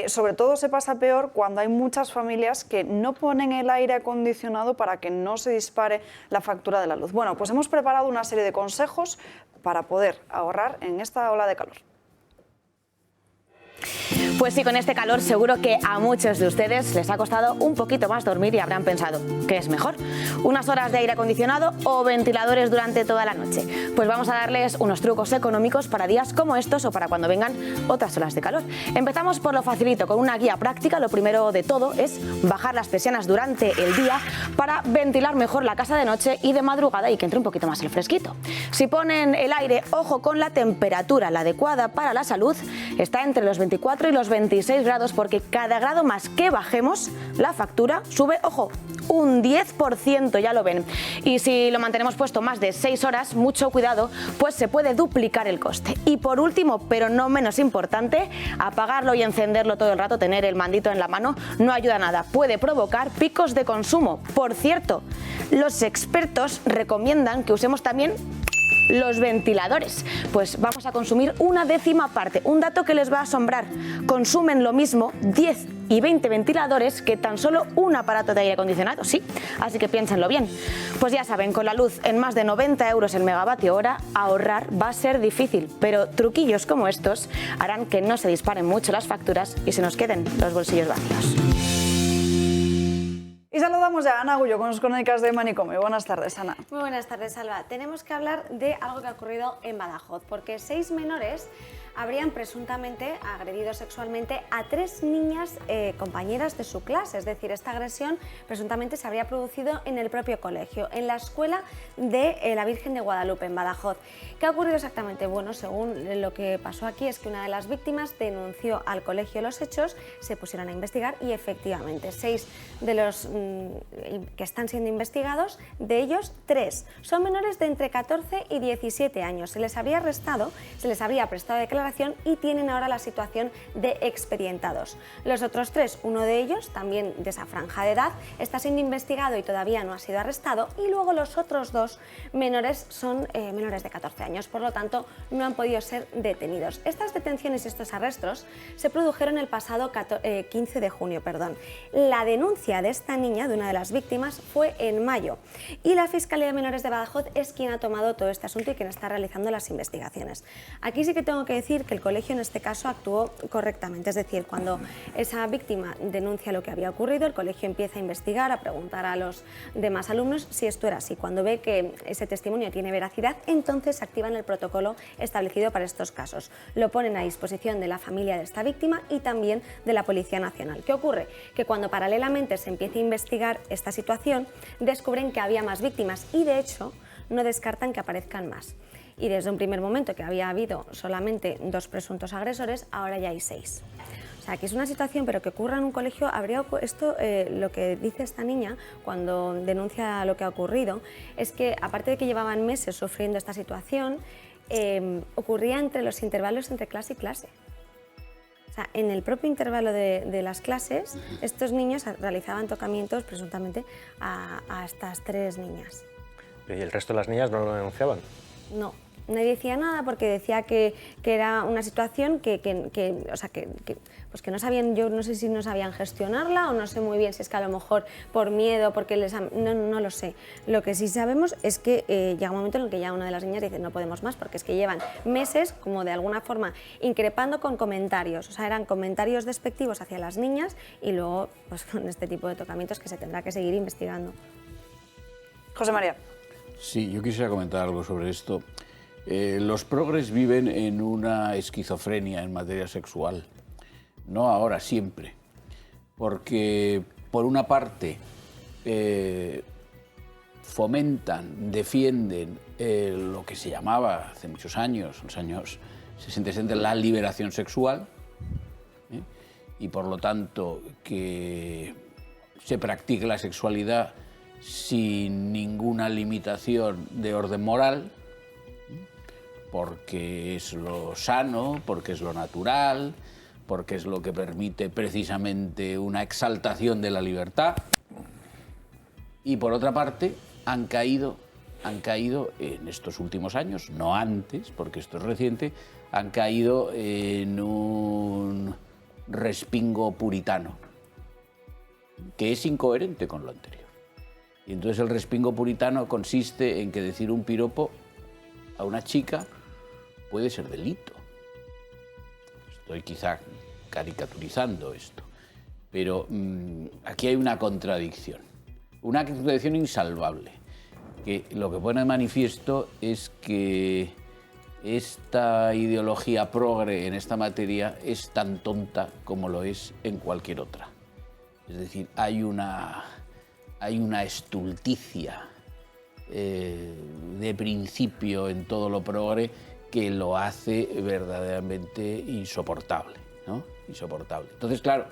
Sobre todo se pasa peor cuando hay muchas familias que no ponen el aire acondicionado para que no se dispare la factura de la luz. Bueno, pues hemos preparado una serie de consejos para poder ahorrar en esta ola de calor. Pues sí, con este calor seguro que a muchos de ustedes les ha costado un poquito más dormir y habrán pensado, ¿qué es mejor? ¿Unas horas de aire acondicionado o ventiladores durante toda la noche? Pues vamos a darles unos trucos económicos para días como estos o para cuando vengan otras olas de calor. Empezamos por lo facilito, con una guía práctica. Lo primero de todo es bajar las persianas durante el día para ventilar mejor la casa de noche y de madrugada y que entre un poquito más el fresquito. Si ponen el aire, ojo con la temperatura, la adecuada para la salud está entre los 24 y los 26 grados, porque cada grado más que bajemos, la factura sube, ojo, un 10%, ya lo ven. Y si lo mantenemos puesto más de 6 horas, mucho cuidado, pues se puede duplicar el coste. Y por último, pero no menos importante, apagarlo y encenderlo todo el rato, tener el mandito en la mano, no ayuda a nada. Puede provocar picos de consumo. Por cierto, los expertos recomiendan que usemos también los ventiladores. Pues vamos a consumir una décima parte. Un dato que les va a asombrar. Consumen lo mismo 10 y 20 ventiladores que tan solo un aparato de aire acondicionado. Sí, así que piénsenlo bien. Pues ya saben, con la luz en más de 90 euros el megavatio hora, ahorrar va a ser difícil, pero truquillos como estos harán que no se disparen mucho las facturas y se nos queden los bolsillos vacíos. Y saludamos ya a Ana Agullo con sus crónicas de Manicomio. Buenas tardes, Ana. Muy buenas tardes, Alba. Tenemos que hablar de algo que ha ocurrido en Badajoz, porque 6 menores habrían presuntamente agredido sexualmente a 3 niñas compañeras de su clase. Es decir, esta agresión presuntamente se habría producido en el propio colegio, en la escuela de la Virgen de Guadalupe, en Badajoz. ¿Qué ha ocurrido exactamente? Bueno, según lo que pasó aquí es que una de las víctimas denunció al colegio los hechos, se pusieron a investigar y efectivamente 6 de los que están siendo investigados, de ellos 3 son menores de entre 14 y 17 años. Se les habría arrestado, se les habría prestado declaración y tienen ahora la situación de expedientados. Los otros 3, uno de ellos, también de esa franja de edad, está siendo investigado y todavía no ha sido arrestado, y luego los otros 2 menores son menores de 14 años, por lo tanto no han podido ser detenidos. Estas detenciones y estos arrestos se produjeron el pasado 15 de junio. La denuncia de esta niña, de una de las víctimas, fue en mayo, y la Fiscalía de Menores de Badajoz es quien ha tomado todo este asunto y quien está realizando las investigaciones. Aquí sí que tengo que decir que el colegio en este caso actuó correctamente, es decir, cuando esa víctima denuncia lo que había ocurrido, el colegio empieza a investigar, a preguntar a los demás alumnos si esto era así. Cuando ve que ese testimonio tiene veracidad, entonces activan el protocolo establecido para estos casos. Lo ponen a disposición de la familia de esta víctima y también de la Policía Nacional. ¿Qué ocurre? Que cuando paralelamente se empieza a investigar esta situación, descubren que había más víctimas y, de hecho, no descartan que aparezcan más. Y desde un primer momento que había habido solamente 2 presuntos agresores, ahora ya hay 6. O sea, que es una situación, pero que ocurra en un colegio, lo que dice esta niña cuando denuncia lo que ha ocurrido, es que aparte de que llevaban meses sufriendo esta situación, ocurría entre los intervalos entre clase y clase. O sea, en el propio intervalo de las clases, estos niños realizaban tocamientos presuntamente a estas 3 niñas. ¿Y el resto de las niñas no lo denunciaban? No, nadie decía nada porque decía que era una situación que no sabían, yo no sé si no sabían gestionarla o no sé muy bien si es que a lo mejor por miedo, porque no lo sé. Lo que sí sabemos es que llega un momento en el que ya una de las niñas dice no podemos más, porque es que llevan meses como de alguna forma increpando con comentarios, o sea, eran comentarios despectivos hacia las niñas y luego pues con este tipo de tocamientos que se tendrá que seguir investigando. José María. Sí, yo quisiera comentar algo sobre esto. Los progres viven en una esquizofrenia en materia sexual. No ahora, siempre. Porque, por una parte, fomentan, defienden lo que se llamaba hace muchos años, los años 60, la liberación sexual, y por lo tanto que se practique la sexualidad sin ninguna limitación de orden moral, porque es lo sano, porque es lo natural, porque es lo que permite precisamente una exaltación de la libertad. Y por otra parte, han caído en estos últimos años, no antes, porque esto es reciente, han caído en un respingo puritano, que es incoherente con lo anterior. Y entonces el respingo puritano consiste en que decir un piropo a una chica puede ser delito. Estoy quizá caricaturizando esto, pero aquí hay una contradicción insalvable, que lo que pone de manifiesto es que esta ideología progre en esta materia es tan tonta como lo es en cualquier otra. Es decir, hay una estulticia de principio en todo lo progre que lo hace verdaderamente insoportable, ¿no? Insoportable. Entonces, claro,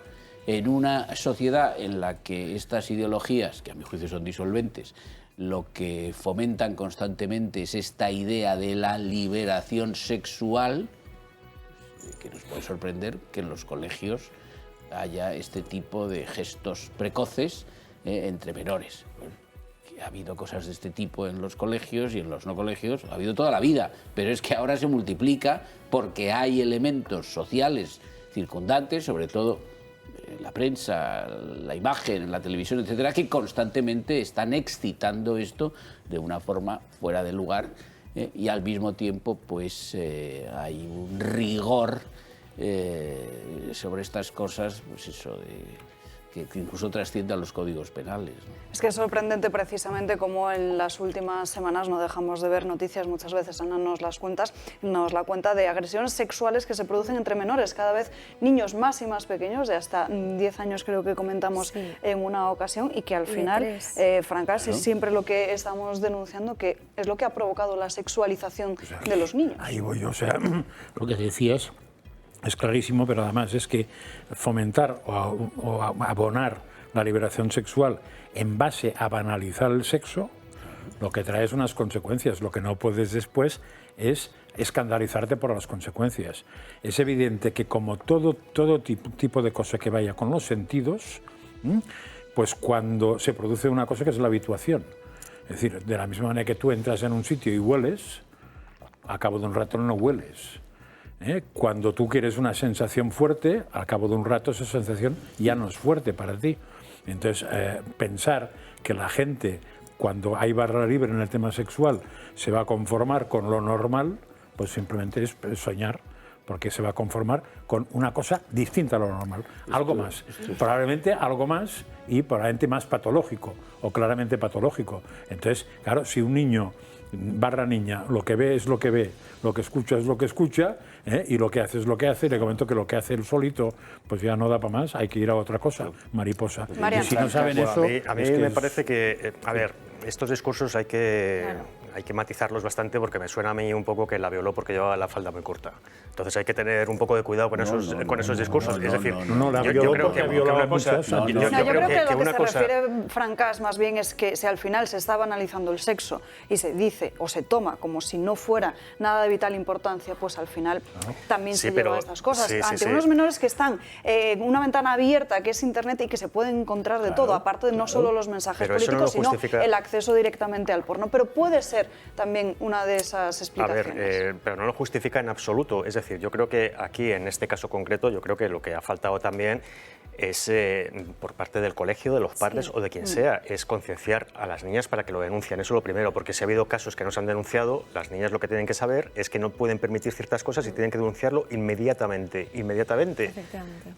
en una sociedad en la que estas ideologías, que a mi juicio son disolventes, lo que fomentan constantemente es esta idea de la liberación sexual, que nos puede sorprender que en los colegios haya este tipo de gestos precoces entre menores. Ha habido cosas de este tipo en los colegios y en los no colegios, ha habido toda la vida, pero es que ahora se multiplica porque hay elementos sociales circundantes, sobre todo la prensa, la imagen, la televisión, etcétera, que constantemente están excitando esto de una forma fuera de lugar, y al mismo tiempo pues hay un rigor sobre estas cosas, pues eso que incluso trasciende a los códigos penales, ¿no? Es que es sorprendente precisamente cómo en las últimas semanas no dejamos de ver noticias, muchas veces Ana nos la cuenta de agresiones sexuales que se producen entre menores, cada vez niños más y más pequeños, de hasta 10 años creo que comentamos en una ocasión, y que al final, Francas, es siempre lo que estamos denunciando, que es lo que ha provocado la sexualización de los niños. Ahí voy yo, o sea, lo que decías es clarísimo, pero además es que fomentar o abonar la liberación sexual en base a banalizar el sexo, lo que trae es unas consecuencias. Lo que no puedes después es escandalizarte por las consecuencias. Es evidente que como todo tipo de cosa que vaya con los sentidos, pues cuando se produce una cosa que es la habituación. Es decir, de la misma manera que tú entras en un sitio y hueles, al cabo de un rato no hueles. Cuando tú quieres una sensación fuerte, al cabo de un rato esa sensación ya no es fuerte para ti. Entonces, pensar que la gente, cuando hay barra libre en el tema sexual, se va a conformar con lo normal, pues simplemente es soñar, porque se va a conformar con una cosa distinta a lo normal, algo más, probablemente algo más y probablemente más patológico o claramente patológico. Entonces, claro, si un niño barra niña lo que ve es lo que ve, lo que escucha es lo que escucha, y lo que hace es lo que hace, le comento que lo que hace él solito pues ya no da para más, hay que ir a otra cosa, mariposa. Mariano. Y si no saben eso... A mí me parece que, a ver, estos discursos hay que matizarlos bastante, porque me suena a mí un poco que la violó porque llevaba la falda muy corta. Entonces hay que tener un poco de cuidado con esos discursos. Es decir, yo creo que una cosa... Yo creo que lo que se refiere Francás más bien es que si al final se está banalizando el sexo y se dice o se toma como si no fuera nada de vital importancia, pues al final también se lleva a estas cosas. Ante unos menores que están en una ventana abierta que es Internet y que se pueden encontrar de todo, aparte de no solo los mensajes políticos, sino el acceso directamente al porno. Pero puede ser también una de esas explicaciones. A ver, pero no lo justifica en absoluto. Es decir, yo creo que aquí, en este caso concreto, yo creo que lo que ha faltado también es, por parte del colegio, de los padres o de quien sea, es concienciar a las niñas para que lo denuncien. Eso es lo primero, porque si ha habido casos que no se han denunciado, las niñas lo que tienen que saber es que no pueden permitir ciertas cosas y tienen que denunciarlo inmediatamente.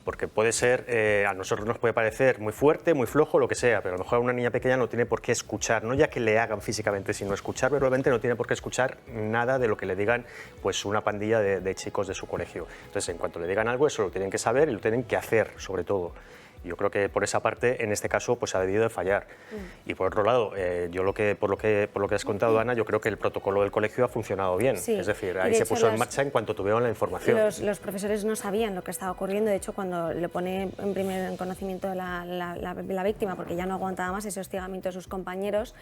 Porque puede ser, a nosotros nos puede parecer muy fuerte, muy flojo, lo que sea, pero a lo mejor una niña pequeña no tiene por qué escuchar, no ya que le hagan físicamente, sino escuchar verbalmente, no tiene por qué escuchar nada de lo que le digan pues una pandilla de chicos de su colegio. Entonces, en cuanto le digan algo, eso lo tienen que saber y lo tienen que hacer, sobre todo. Yo creo que por esa parte, en este caso, pues ha debido de fallar. Y por otro lado, yo por lo que has contado, Ana, yo creo que el protocolo del colegio ha funcionado bien. Es decir, ahí se puso en marcha en cuanto tuvieron la información. Los profesores no sabían lo que estaba ocurriendo. De hecho, cuando le pone en conocimiento la víctima, porque ya no aguantaba más ese hostigamiento de sus compañeros,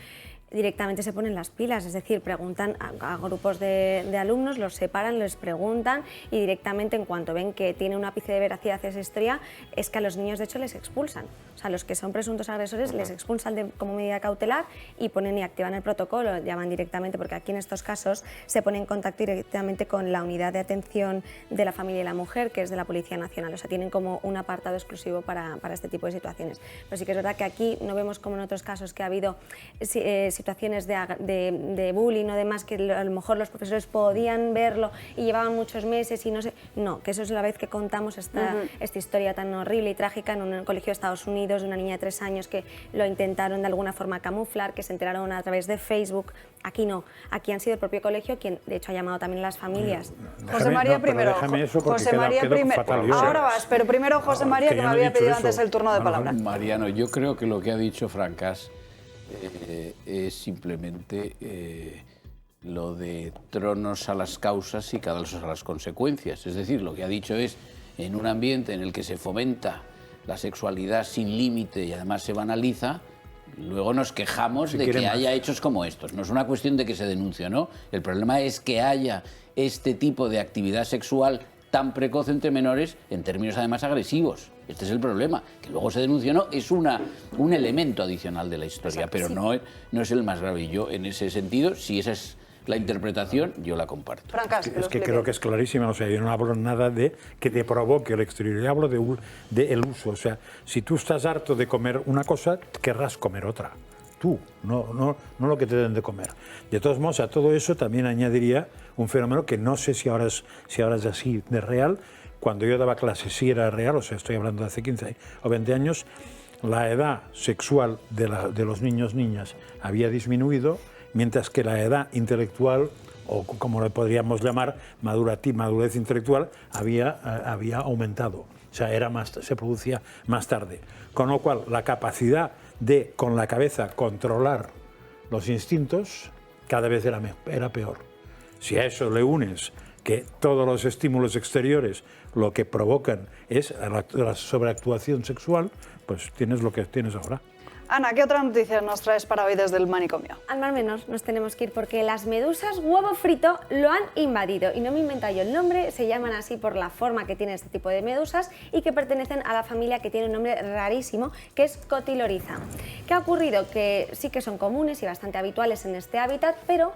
directamente se ponen las pilas. Es decir, preguntan a grupos de alumnos, los separan, les preguntan y directamente, en cuanto ven que tiene un ápice de veracidad esa historia, es que a los niños, de hecho, les expulsan. O sea, los que son presuntos agresores les expulsan como medida cautelar y ponen y activan el protocolo, llaman directamente, porque aquí en estos casos se pone en contacto directamente con la unidad de atención de la familia y la mujer, que es de la Policía Nacional. O sea, tienen como un apartado exclusivo para este tipo de situaciones. Pero sí que es verdad que aquí no vemos como en otros casos que ha habido situaciones de bullying o demás, que a lo mejor los profesores podían verlo y llevaban muchos meses y no sé. No, que eso es la vez que contamos esta historia tan horrible y trágica en un colegio de Estados Unidos de una niña de 3 años que lo intentaron de alguna forma camuflar, que se enteraron a través de Facebook. Aquí no, aquí han sido el propio colegio quien de hecho ha llamado también a las familias. José María primero. José María primero. Ahora vas, pero primero José María, que me había pedido antes el turno de palabra. Mariano, yo creo que lo que ha dicho Francás es simplemente lo de tronos a las causas y caballos a las consecuencias. Es decir, lo que ha dicho es, en un ambiente en el que se fomenta la sexualidad sin límite y además se banaliza, luego nos quejamos de que haya hechos como estos. No es una cuestión de que se denuncie o no. El problema es que haya este tipo de actividad sexual tan precoz entre menores, en términos además agresivos. Este es el problema. Que luego se denuncie o no es un elemento adicional de la historia, pero no es el más grave. Y yo, en ese sentido, si esa es la interpretación, yo la comparto. Francás, es que creo que es clarísima. O sea, yo no hablo nada de que te provoque el exterior. Yo hablo de el uso. O sea, si tú estás harto de comer una cosa, querrás comer otra. Tú, no lo que te den de comer. De todos modos, a todo eso también añadiría un fenómeno que no sé si ahora es así de real. Cuando yo daba clases sí era real, o sea, estoy hablando de hace 15 o 20 años, la edad sexual de los niños, niñas, había disminuido, mientras que la edad intelectual, o como le podríamos llamar, madurez intelectual, había aumentado. O sea, se producía más tarde. Con lo cual, la capacidad de, con la cabeza, controlar los instintos, cada vez era peor. Si a eso le unes que todos los estímulos exteriores lo que provocan es la sobreactuación sexual, pues tienes lo que tienes ahora. Ana, ¿qué otra noticia nos traes para hoy desde el manicomio? Al Mar Menor nos tenemos que ir porque las medusas huevo frito lo han invadido. Y no me he inventado yo el nombre, se llaman así por la forma que tiene este tipo de medusas y que pertenecen a la familia que tiene un nombre rarísimo, que es Cotiloriza. ¿Qué ha ocurrido? Que sí que son comunes y bastante habituales en este hábitat, pero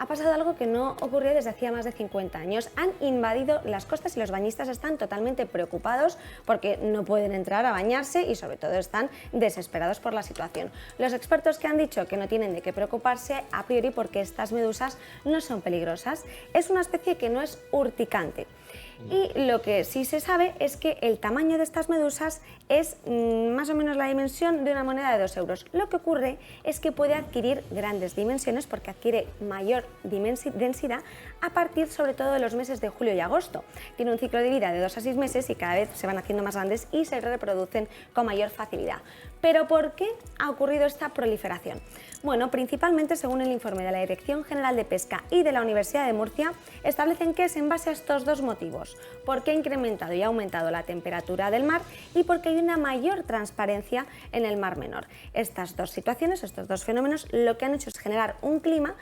ha pasado algo que no ocurrió desde hacía más de 50 años. Han invadido las costas y los bañistas están totalmente preocupados porque no pueden entrar a bañarse y sobre todo están desesperados por la situación. Los expertos que han dicho que no tienen de qué preocuparse a priori porque estas medusas no son peligrosas. Es una especie que no es urticante. Y lo que sí se sabe es que el tamaño de estas medusas es más o menos la dimensión de una moneda de 2 euros. Lo que ocurre es que puede adquirir grandes dimensiones porque adquiere mayor densidad a partir sobre todo de los meses de julio y agosto. Tiene un ciclo de vida de 2 a 6 meses y cada vez se van haciendo más grandes y se reproducen con mayor facilidad. ¿Pero por qué ha ocurrido esta proliferación? Bueno, principalmente según el informe de la Dirección General de Pesca y de la Universidad de Murcia, establecen que es en base a estos dos motivos: porque ha incrementado y ha aumentado la temperatura del mar y porque hay una mayor transparencia en el Mar Menor. Estas dos situaciones, estos dos fenómenos, lo que han hecho es generar un clima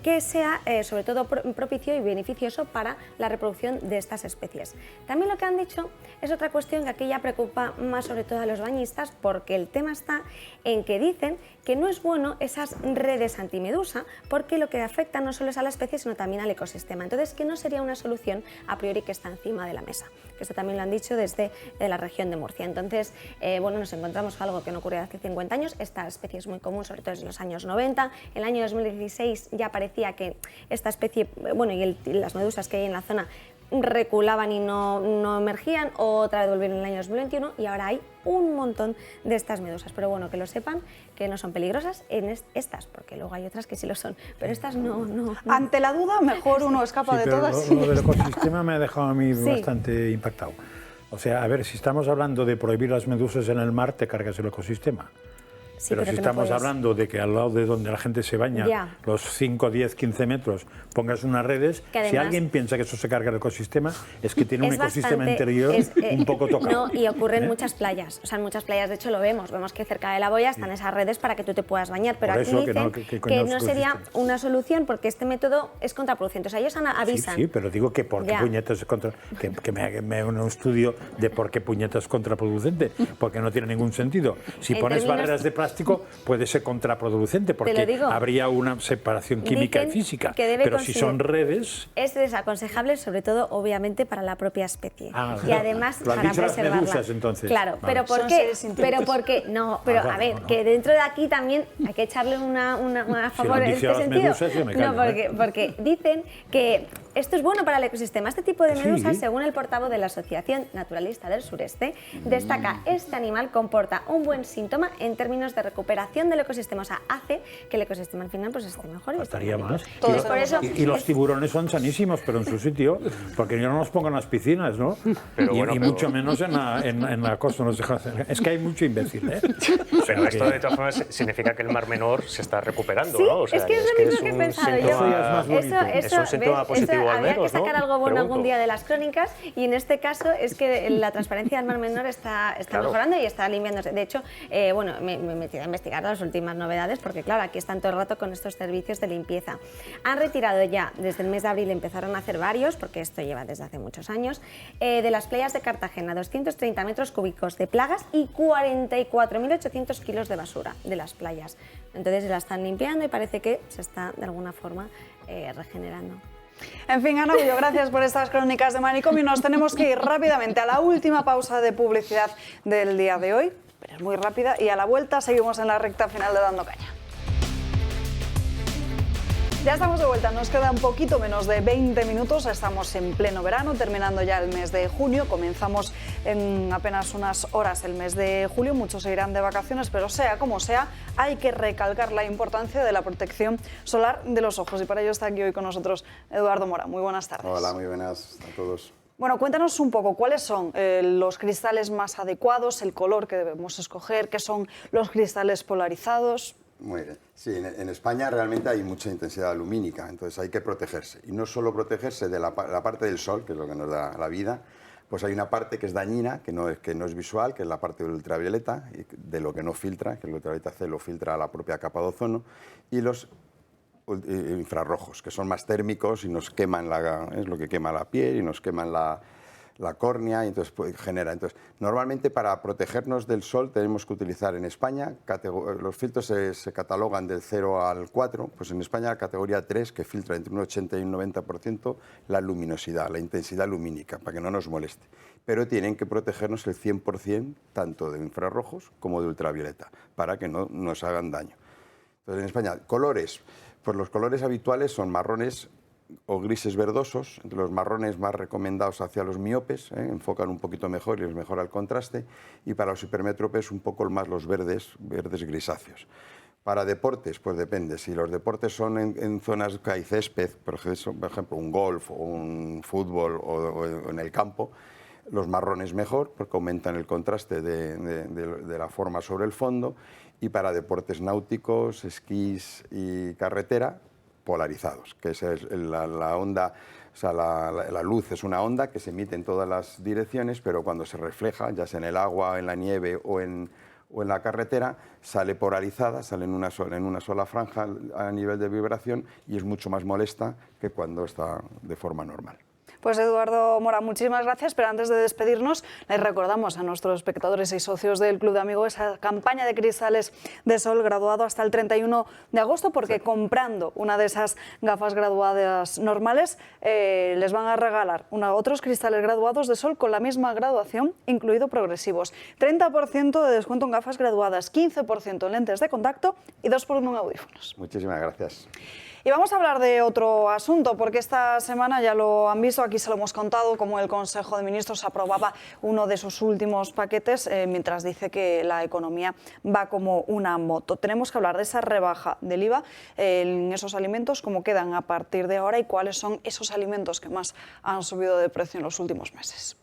que sea sobre todo propicio y beneficioso para la reproducción de estas especies. También lo que han dicho es otra cuestión que aquí ya preocupa más sobre todo a los bañistas, porque el tema está en que dicen que no es bueno esas redes antimedusa porque lo que afecta no solo es a la especie sino también al ecosistema. Entonces, que no sería una solución a priori que está encima de la mesa. Que esto también lo han dicho desde la región de Murcia. Entonces, bueno, nos encontramos algo que no ocurría hace 50 años. Esta especie es muy común, sobre todo desde los años 90. En el año 2016 ya parecía que esta especie, bueno, y las medusas que hay en la zona reculaban y no emergían, otra vez volvieron en el año 2021 y ahora hay un montón de estas medusas. Pero bueno, que lo sepan, que no son peligrosas en estas, porque luego hay otras que sí lo son, pero estas no. Ante la duda, mejor uno escapa de todas. Lo del ecosistema me ha dejado a mí bastante impactado. O sea, a ver, si estamos hablando de prohibir las medusas en el mar, te cargas el ecosistema. Sí, pero si estamos hablando de que al lado de donde la gente se baña, los 5, 10, 15 metros, pongas unas redes, además, si alguien piensa que eso se carga el ecosistema, es que tiene un ecosistema interior un poco tocado. No, y ocurre en muchas playas. O sea, en muchas playas, de hecho, lo vemos que cerca de la boya están esas redes para que tú te puedas bañar. Pero aquí dicen que no sería una solución porque este método es contraproducente. O sea, ellos avisan. Sí, pero digo que por qué puñetas es que me haga un estudio de por qué puñetas es contraproducente, porque no tiene ningún sentido. Si pones barreras de plástico, puede ser contraproducente porque habría una separación química y física, pero si son redes... Es desaconsejable, sobre todo, obviamente, para la propia especie. Y además, para preservarla. Medusas, entonces. Claro, pero ¿por qué? No, pero a ver, que dentro de aquí también hay que echarle una favor en este sentido. No, porque dicen que esto es bueno para el ecosistema. Este tipo de medusas, según el portavoz de la Asociación Naturalista del Sureste, destaca: este animal comporta un buen síntoma en términos de recuperación del ecosistema, o sea, hace que el ecosistema al final pues esté mejor. Estaría más. Y los tiburones son sanísimos, pero en su sitio, porque yo no los pongo en las piscinas, ¿no? Y mucho menos en la costa. No es que hay mucho imbécil, ¿eh? Pero esto de todas formas significa que el Mar Menor se está recuperando, sí, ¿no? O sea, es que es lo mismo que he pensado yo. Es un síntoma positivo al menos, habría que sacar algo bueno algún día de las crónicas, y en este caso es que la transparencia del Mar Menor está mejorando y está limpiándose. De hecho, bueno, me metí a investigar las últimas novedades porque, claro, aquí están todo el rato con estos servicios de limpieza. Han retirado ya, desde el mes de abril empezaron a hacer varios, porque esto lleva desde hace muchos años, de las playas de Cartagena, 230 metros cúbicos de plagas y 44.800 kilos de basura de las playas. Entonces la están limpiando y parece que se está de alguna forma regenerando. En fin, Ana Gullo, gracias por estas crónicas de manicomio. Nos tenemos que ir rápidamente a la última pausa de publicidad del día de hoy, pero es muy rápida, y a la vuelta seguimos en la recta final de Dando Caña. Ya estamos de vuelta, nos queda un poquito menos de 20 minutos, estamos en pleno verano, terminando ya el mes de junio, comenzamos en apenas unas horas el mes de julio, muchos se irán de vacaciones, pero sea como sea, hay que recalcar la importancia de la protección solar de los ojos, y para ello está aquí hoy con nosotros Eduardo Mora. Muy buenas tardes. Hola, muy buenas a todos. Bueno, cuéntanos un poco cuáles son los cristales más adecuados, el color que debemos escoger, qué son los cristales polarizados. Muy bien. Sí, en España realmente hay mucha intensidad lumínica, entonces hay que protegerse. Y no solo protegerse de la parte del sol, que es lo que nos da la vida, pues hay una parte que es dañina, que no es visual, que es la parte del ultravioleta, y de lo que no filtra, que el ultravioleta C lo filtra a la propia capa de ozono, y los infrarrojos, que son más térmicos y nos queman, es lo que quema la piel y nos queman la córnea, y entonces genera. Entonces, normalmente para protegernos del sol tenemos que utilizar en España, los filtros se catalogan del 0 al 4, pues en España la categoría 3, que filtra entre un 80 y un 90% la luminosidad, la intensidad lumínica, para que no nos moleste. Pero tienen que protegernos el 100% tanto de infrarrojos como de ultravioleta, para que no nos hagan daño. Entonces en España, colores, pues los colores habituales son marrones o grises verdosos, entre los marrones más recomendados hacia los miopes, enfocan un poquito mejor y les mejora el contraste, y para los hipermétropes un poco más los verdes grisáceos. Para deportes, pues depende, si los deportes son en zonas que hay césped, por ejemplo un golf o un fútbol o en el campo, los marrones mejor porque aumentan el contraste de la forma sobre el fondo, y para deportes náuticos, esquís y carretera, polarizados, que es la onda, o sea, la luz es una onda que se emite en todas las direcciones, pero cuando se refleja, ya sea en el agua, en la nieve o en la carretera, sale polarizada, sale en una sola franja a nivel de vibración, y es mucho más molesta que cuando está de forma normal. Pues Eduardo Mora, muchísimas gracias, pero antes de despedirnos les recordamos a nuestros espectadores y socios del Club de Amigo esa campaña de cristales de sol graduado hasta el 31 de agosto, porque comprando una de esas gafas graduadas normales les van a regalar otros cristales graduados de sol con la misma graduación, incluido progresivos. 30% de descuento en gafas graduadas, 15% en lentes de contacto y 2x1 en audífonos. Muchísimas gracias. Y vamos a hablar de otro asunto, porque esta semana ya lo han visto, aquí se lo hemos contado, como el Consejo de Ministros aprobaba uno de sus últimos paquetes, mientras dice que la economía va como una moto. Tenemos que hablar de esa rebaja del IVA en esos alimentos, cómo quedan a partir de ahora y cuáles son esos alimentos que más han subido de precio en los últimos meses.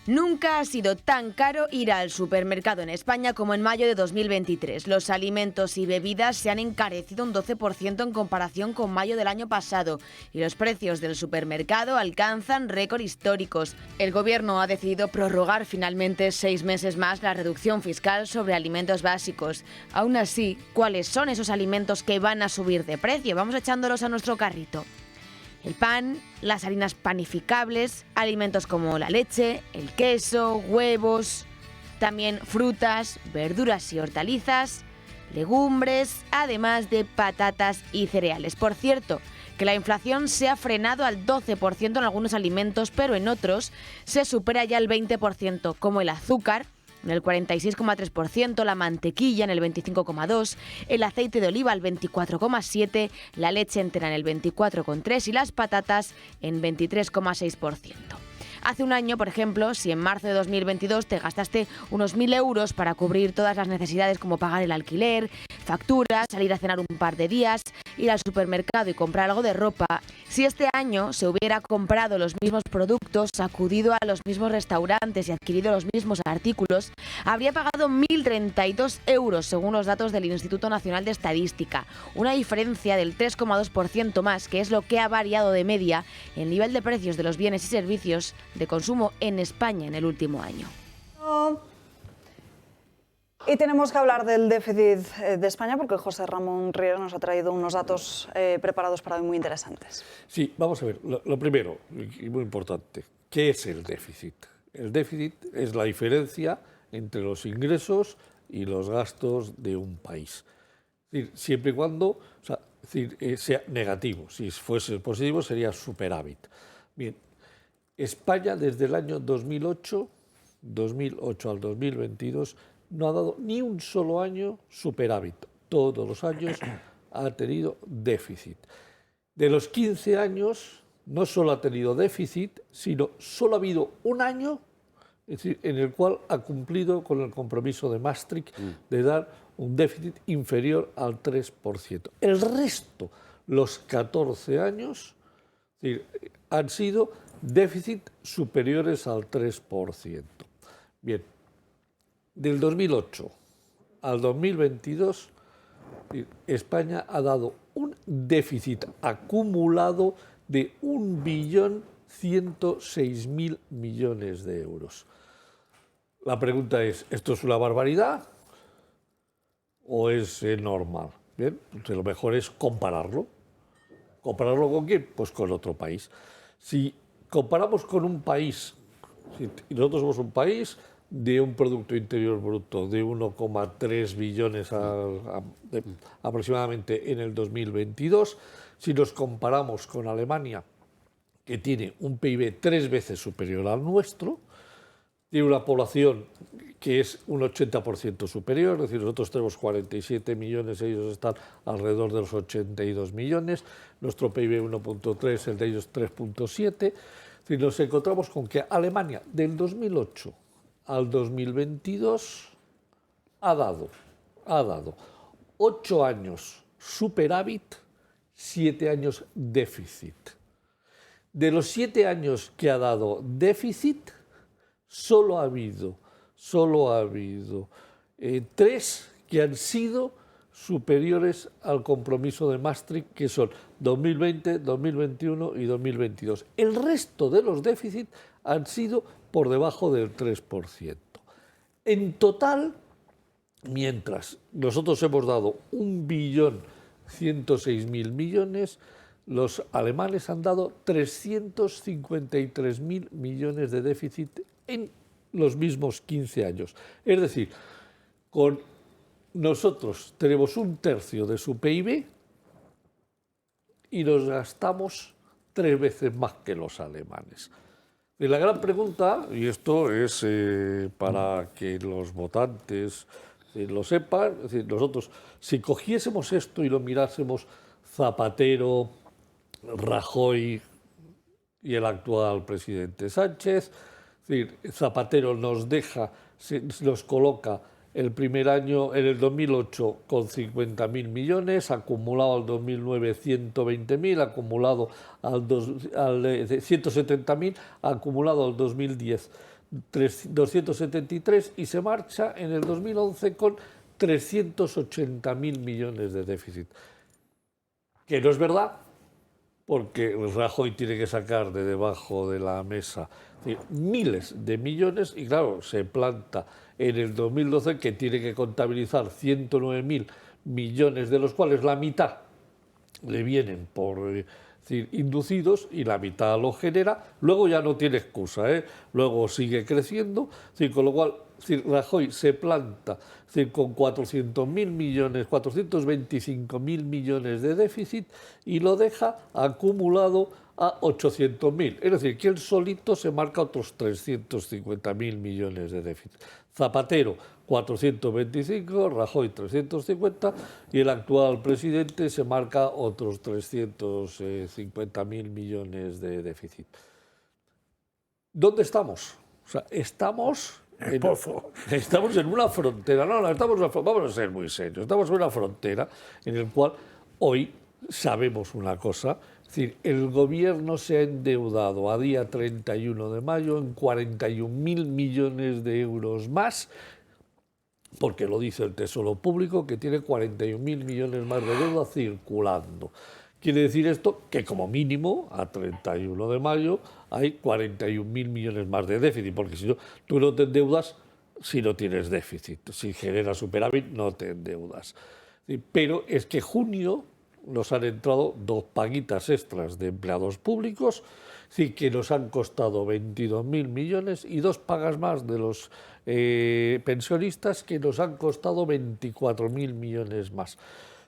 Nunca ha sido tan caro ir al supermercado en España como en mayo de 2023. Los alimentos y bebidas se han encarecido un 12% en comparación con mayo del año pasado y los precios del supermercado alcanzan récord históricos. El Gobierno ha decidido prorrogar finalmente 6 meses más la reducción fiscal sobre alimentos básicos. Aún así, ¿cuáles son esos alimentos que van a subir de precio? Vamos echándolos a nuestro carrito. El pan, las harinas panificables, alimentos como la leche, el queso, huevos, también frutas, verduras y hortalizas, legumbres, además de patatas y cereales. Por cierto, que la inflación se ha frenado al 12% en algunos alimentos, pero en otros se supera ya el 20%, como el azúcar, en el 46,3%, la mantequilla en el 25,2%, el aceite de oliva al 24,7%, la leche entera en el 24,3% y las patatas en 23,6%. Hace un año, por ejemplo, si en marzo de 2022 te gastaste unos 1.000 euros para cubrir todas las necesidades como pagar el alquiler, facturas, salir a cenar un par de días, ir al supermercado y comprar algo de ropa, si este año se hubiera comprado los mismos productos, acudido a los mismos restaurantes y adquirido los mismos artículos, habría pagado 1.032 euros según los datos del Instituto Nacional de Estadística, una diferencia del 3,2% más, que es lo que ha variado de media el nivel de precios de los bienes y servicios de consumo en España en el último año. Y tenemos que hablar del déficit de España porque José Ramón Riera nos ha traído unos datos preparados para hoy muy interesantes. Sí, vamos a ver. Lo primero, y muy importante, ¿qué es el déficit? El déficit es la diferencia entre los ingresos y los gastos de un país. Es decir, siempre y cuando sea negativo. Si fuese positivo sería superávit. Bien, España desde el año 2008 al 2022 no ha dado ni un solo año superávit. Todos los años ha tenido déficit. De los 15 años no solo ha tenido déficit, sino solo ha habido un año, es decir, en el cual ha cumplido con el compromiso de Maastricht de dar un déficit inferior al 3%. El resto, los 14 años, es decir, han sido déficit superiores al 3%. Bien, del 2008 al 2022, España ha dado un déficit acumulado de 1.106.000 millones de euros. La pregunta es, ¿esto es una barbaridad o es normal? Bien, entonces lo mejor es compararlo. ¿Compararlo con quién? Pues con otro país. Si comparamos con un país, y nosotros somos un país de un Producto Interior Bruto de 1,3 billones aproximadamente en el 2022, si nos comparamos con Alemania, que tiene un PIB 3 veces superior al nuestro, tiene una población que es un 80% superior, es decir, nosotros tenemos 47 millones, ellos están alrededor de los 82 millones, nuestro PIB 1,3, el de ellos 3,7. Si nos encontramos con que Alemania del 2008 al 2022 ha dado 8 años superávit, 7 años déficit. De los 7 años que ha dado déficit, solo ha habido 3 que han sido superiores al compromiso de Maastricht, que son 2020, 2021 y 2022. El resto de los déficits han sido por debajo del 3%. En total, mientras nosotros hemos dado 1.106.000 millones, los alemanes han dado 353.000 millones de déficit en los mismos 15 años. Es decir, con nosotros tenemos 1/3 de su PIB y nos gastamos 3 veces más que los alemanes. Y la gran pregunta, y esto es para que los votantes lo sepan, es decir, nosotros, si cogiésemos esto y lo mirásemos Zapatero, Rajoy y el actual presidente Sánchez, es decir, Zapatero nos coloca el primer año, en el 2008, con 50.000 millones, acumulado al 2009 120.000, acumulado al 170.000, acumulado al 2010 273 y se marcha en el 2011 con 380.000 millones de déficit. Que no es verdad, porque Rajoy tiene que sacar de debajo de la mesa miles de millones y claro, se planta en el 2012 que tiene que contabilizar 109.000 millones, de los cuales la mitad le vienen por inducidos y la mitad lo genera, luego ya no tiene excusa, luego sigue creciendo, con lo cual Rajoy se planta con 400.000 millones, 425.000 millones de déficit y lo deja acumulado a 800.000. Es decir, que él solito se marca otros 350.000 millones de déficit. Zapatero, 425, Rajoy 350 y el actual presidente se marca otros 350.000 millones de déficit. ¿Dónde estamos? O sea, estamos en una frontera, vamos a ser muy serios, estamos en una frontera en la cual hoy sabemos una cosa, es decir, el gobierno se ha endeudado a día 31 de mayo en 41.000 millones de euros más, porque lo dice el Tesoro Público, que tiene 41.000 millones más de deuda circulando. Quiere decir esto que como mínimo a 31 de mayo hay 41.000 millones más de déficit, porque si no, tú no te endeudas si no tienes déficit, si generas superávit no te endeudas. Pero es que junio nos han entrado 2 paguitas extras de empleados públicos, que nos han costado 22.000 millones y 2 pagas más de los pensionistas que nos han costado 24.000 millones más.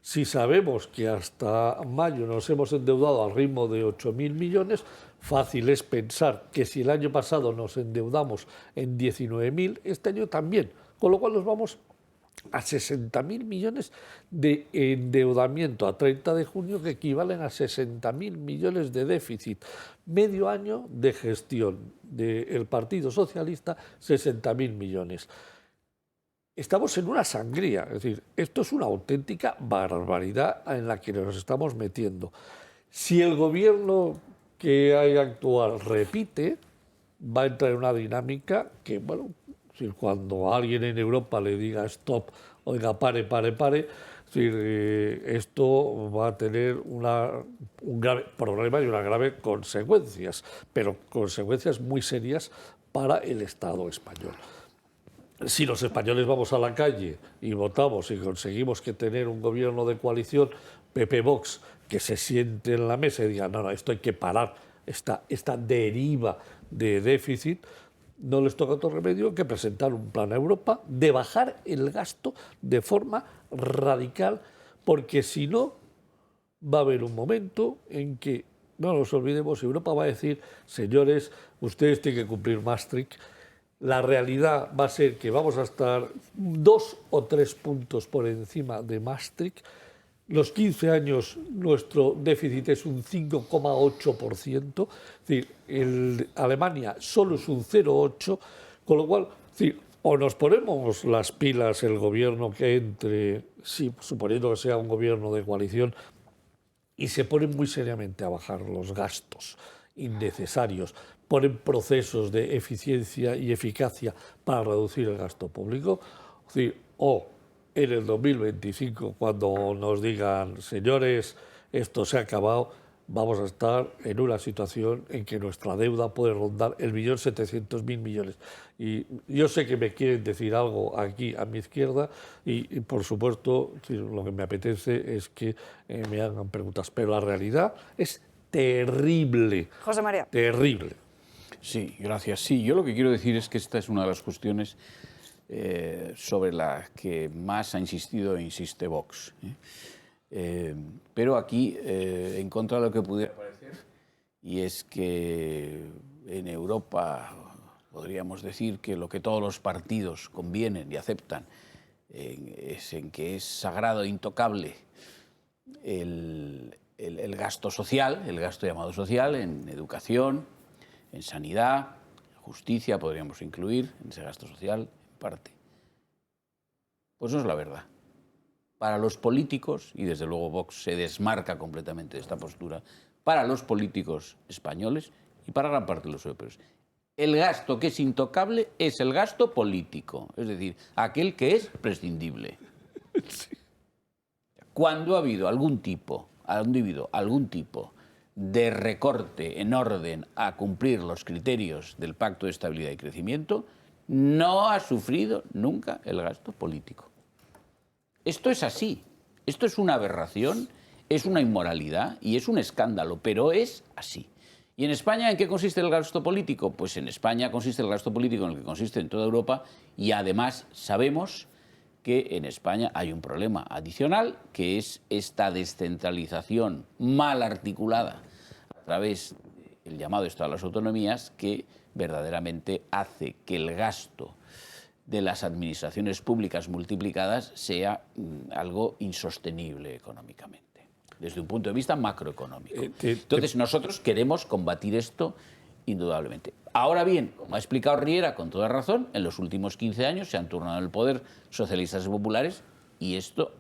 Si sabemos que hasta mayo nos hemos endeudado al ritmo de 8.000 millones, fácil es pensar que si el año pasado nos endeudamos en 19.000, este año también, con lo cual nos vamos a 60.000 millones de endeudamiento a 30 de junio, que equivalen a 60.000 millones de déficit. Medio año de gestión del Partido Socialista, 60.000 millones. Estamos en una sangría, es decir, esto es una auténtica barbaridad en la que nos estamos metiendo. Si el gobierno que hay actual repite, va a entrar en una dinámica que, bueno, decir, cuando a alguien en Europa le diga stop, oiga, pare, es decir, esto va a tener un grave problema y unas graves consecuencias, pero consecuencias muy serias para el Estado español. Si los españoles vamos a la calle y votamos y conseguimos que tener un gobierno de coalición PP-Vox que se siente en la mesa y diga, no, esto hay que parar, esta deriva de déficit, no les toca otro remedio que presentar un plan a Europa de bajar el gasto de forma radical, porque si no, va a haber un momento en que, no nos olvidemos, Europa va a decir, señores, ustedes tienen que cumplir Maastricht. La realidad va a ser que vamos a estar 2 o 3 puntos por encima de Maastricht. Los 15 años nuestro déficit es un 5,8%, es decir, Alemania solo es un 0,8%, con lo cual, es decir, o nos ponemos las pilas el gobierno que entre, sí, suponiendo que sea un gobierno de coalición, y se ponen muy seriamente a bajar los gastos innecesarios, ponen procesos de eficiencia y eficacia para reducir el gasto público, es decir, o en el 2025, cuando nos digan, señores, esto se ha acabado, vamos a estar en una situación en que nuestra deuda puede rondar el 1.700.000 millones. Y yo sé que me quieren decir algo aquí a mi izquierda y por supuesto, lo que me apetece es que me hagan preguntas, pero la realidad es terrible. José María. Terrible. Sí, gracias. Sí, yo lo que quiero decir es que esta es una de las cuestiones sobre la que más ha insistido e insiste Vox. Pero aquí, en contra de lo que pudiera parecer, y es que en Europa podríamos decir que lo que todos los partidos convienen y aceptan es en que es sagrado e intocable el gasto social, el gasto llamado social, en educación, en sanidad, justicia, podríamos incluir en ese gasto social, en parte. Pues no es la verdad. Para los políticos, y desde luego Vox se desmarca completamente de esta postura, para los políticos españoles y para gran parte de los europeos, el gasto que es intocable es el gasto político, es decir, aquel que es prescindible. Sí. Cuando ha habido algún tipo de recorte en orden a cumplir los criterios del Pacto de Estabilidad y Crecimiento, no ha sufrido nunca el gasto político. Esto es así, esto es una aberración, es una inmoralidad y es un escándalo, pero es así. ¿Y en España en qué consiste el gasto político? Pues en España consiste el gasto político en el que consiste en toda Europa y además sabemos que en España hay un problema adicional, que es esta descentralización mal articulada a través del llamado Estado de las Autonomías, que verdaderamente hace que el gasto de las administraciones públicas multiplicadas sea algo insostenible económicamente, desde un punto de vista macroeconómico. Entonces nosotros queremos combatir esto indudablemente. Ahora bien, como ha explicado Riera con toda razón, en los últimos 15 años se han turnado en el poder socialistas y populares y esto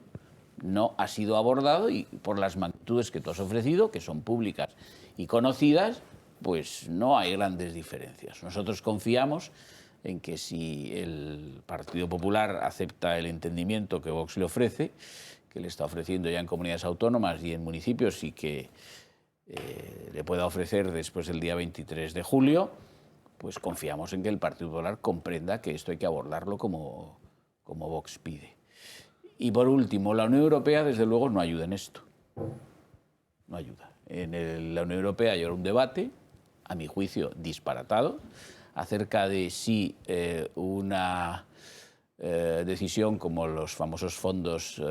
no ha sido abordado y por las magnitudes que tú has ofrecido, que son públicas y conocidas, pues no hay grandes diferencias. Nosotros confiamos en que si el Partido Popular acepta el entendimiento que Vox le ofrece, que le está ofreciendo ya en comunidades autónomas y en municipios y que le pueda ofrecer después del día 23 de julio, pues confiamos en que el Partido Popular comprenda que esto hay que abordarlo como Vox pide. Y por último, la Unión Europea desde luego no ayuda en esto. No ayuda. En la Unión Europea hay ahora un debate, a mi juicio disparatado, acerca de si una decisión como los famosos fondos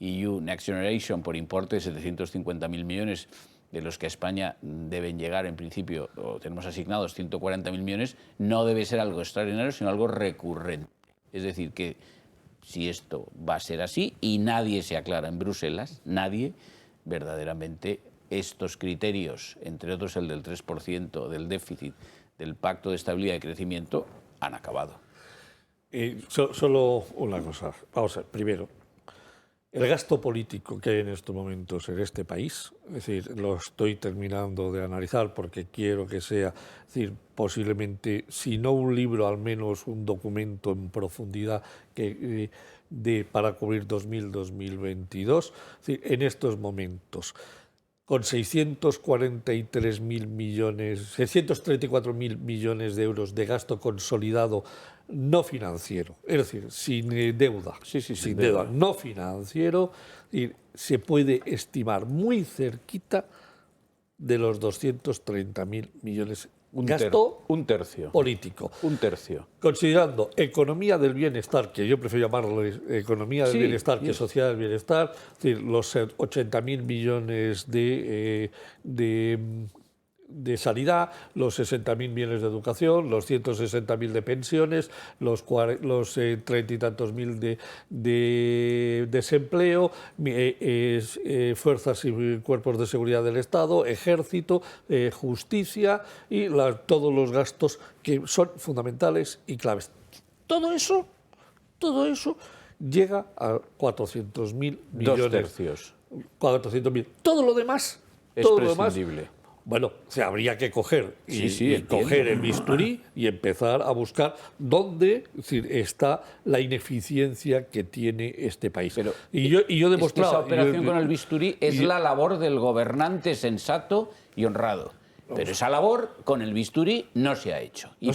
EU Next Generation por importe de 750.000 millones, de los que a España deben llegar en principio, o tenemos asignados 140.000 millones, no debe ser algo extraordinario, sino algo recurrente. Es decir, que si esto va a ser así y nadie se aclara en Bruselas, nadie verdaderamente estos criterios, entre otros el del 3% del déficit del Pacto de Estabilidad y Crecimiento, han acabado. Solo una cosa. Vamos a ver, primero, el gasto político que hay en estos momentos en este país, es decir, lo estoy terminando de analizar porque quiero que sea, es decir, posiblemente, si no un libro, al menos un documento en profundidad para cubrir 2000-2022, es decir, en estos momentos, con 634.000 millones de euros de gasto consolidado no financiero, es decir, sin deuda, sin deuda no financiero, y se puede estimar muy cerquita de los 230.000 millones. Un tercio político. Un tercio. Considerando economía del bienestar, que yo prefiero llamarlo economía del bienestar que sociedad del bienestar, es decir, los 80.000 millones de sanidad, los 60.000 millones de educación, los 160.000 de pensiones, los 30 y tantos mil de desempleo, fuerzas y cuerpos de seguridad del Estado, ejército, justicia y todos los gastos que son fundamentales y claves. Todo eso llega a 400.000 millones. 2 tercios. 400.000. Todo lo demás es prescindible. Bueno, habría que coger coger el bisturí y empezar a buscar dónde está la ineficiencia que tiene este país. Pero y yo he demostrado... esa operación con el bisturí es la labor del gobernante sensato y honrado. Pero esa labor con el bisturí no se ha hecho. Y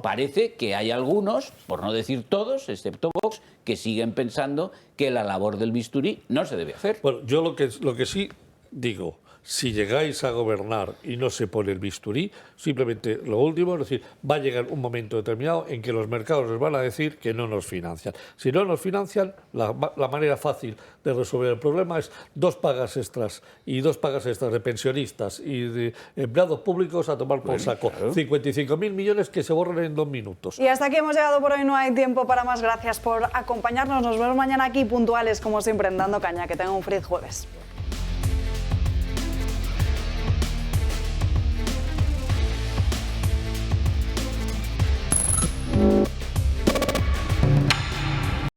parece que hay algunos, por no decir todos, excepto Vox, que siguen pensando que la labor del bisturí no se debe hacer. Bueno, yo lo que sí digo... Si llegáis a gobernar y no se pone el bisturí, simplemente lo último, es decir, va a llegar un momento determinado en que los mercados les van a decir que no nos financian. Si no nos financian, la manera fácil de resolver el problema es 2 pagas extras y 2 pagas extras de pensionistas y de empleados públicos a tomar por saco. Claro. 55.000 millones que se borran en 2 minutos. Y hasta aquí hemos llegado por hoy, no hay tiempo para más. Gracias por acompañarnos. Nos vemos mañana aquí puntuales, como siempre, en Dando Caña. Que tengan un feliz jueves.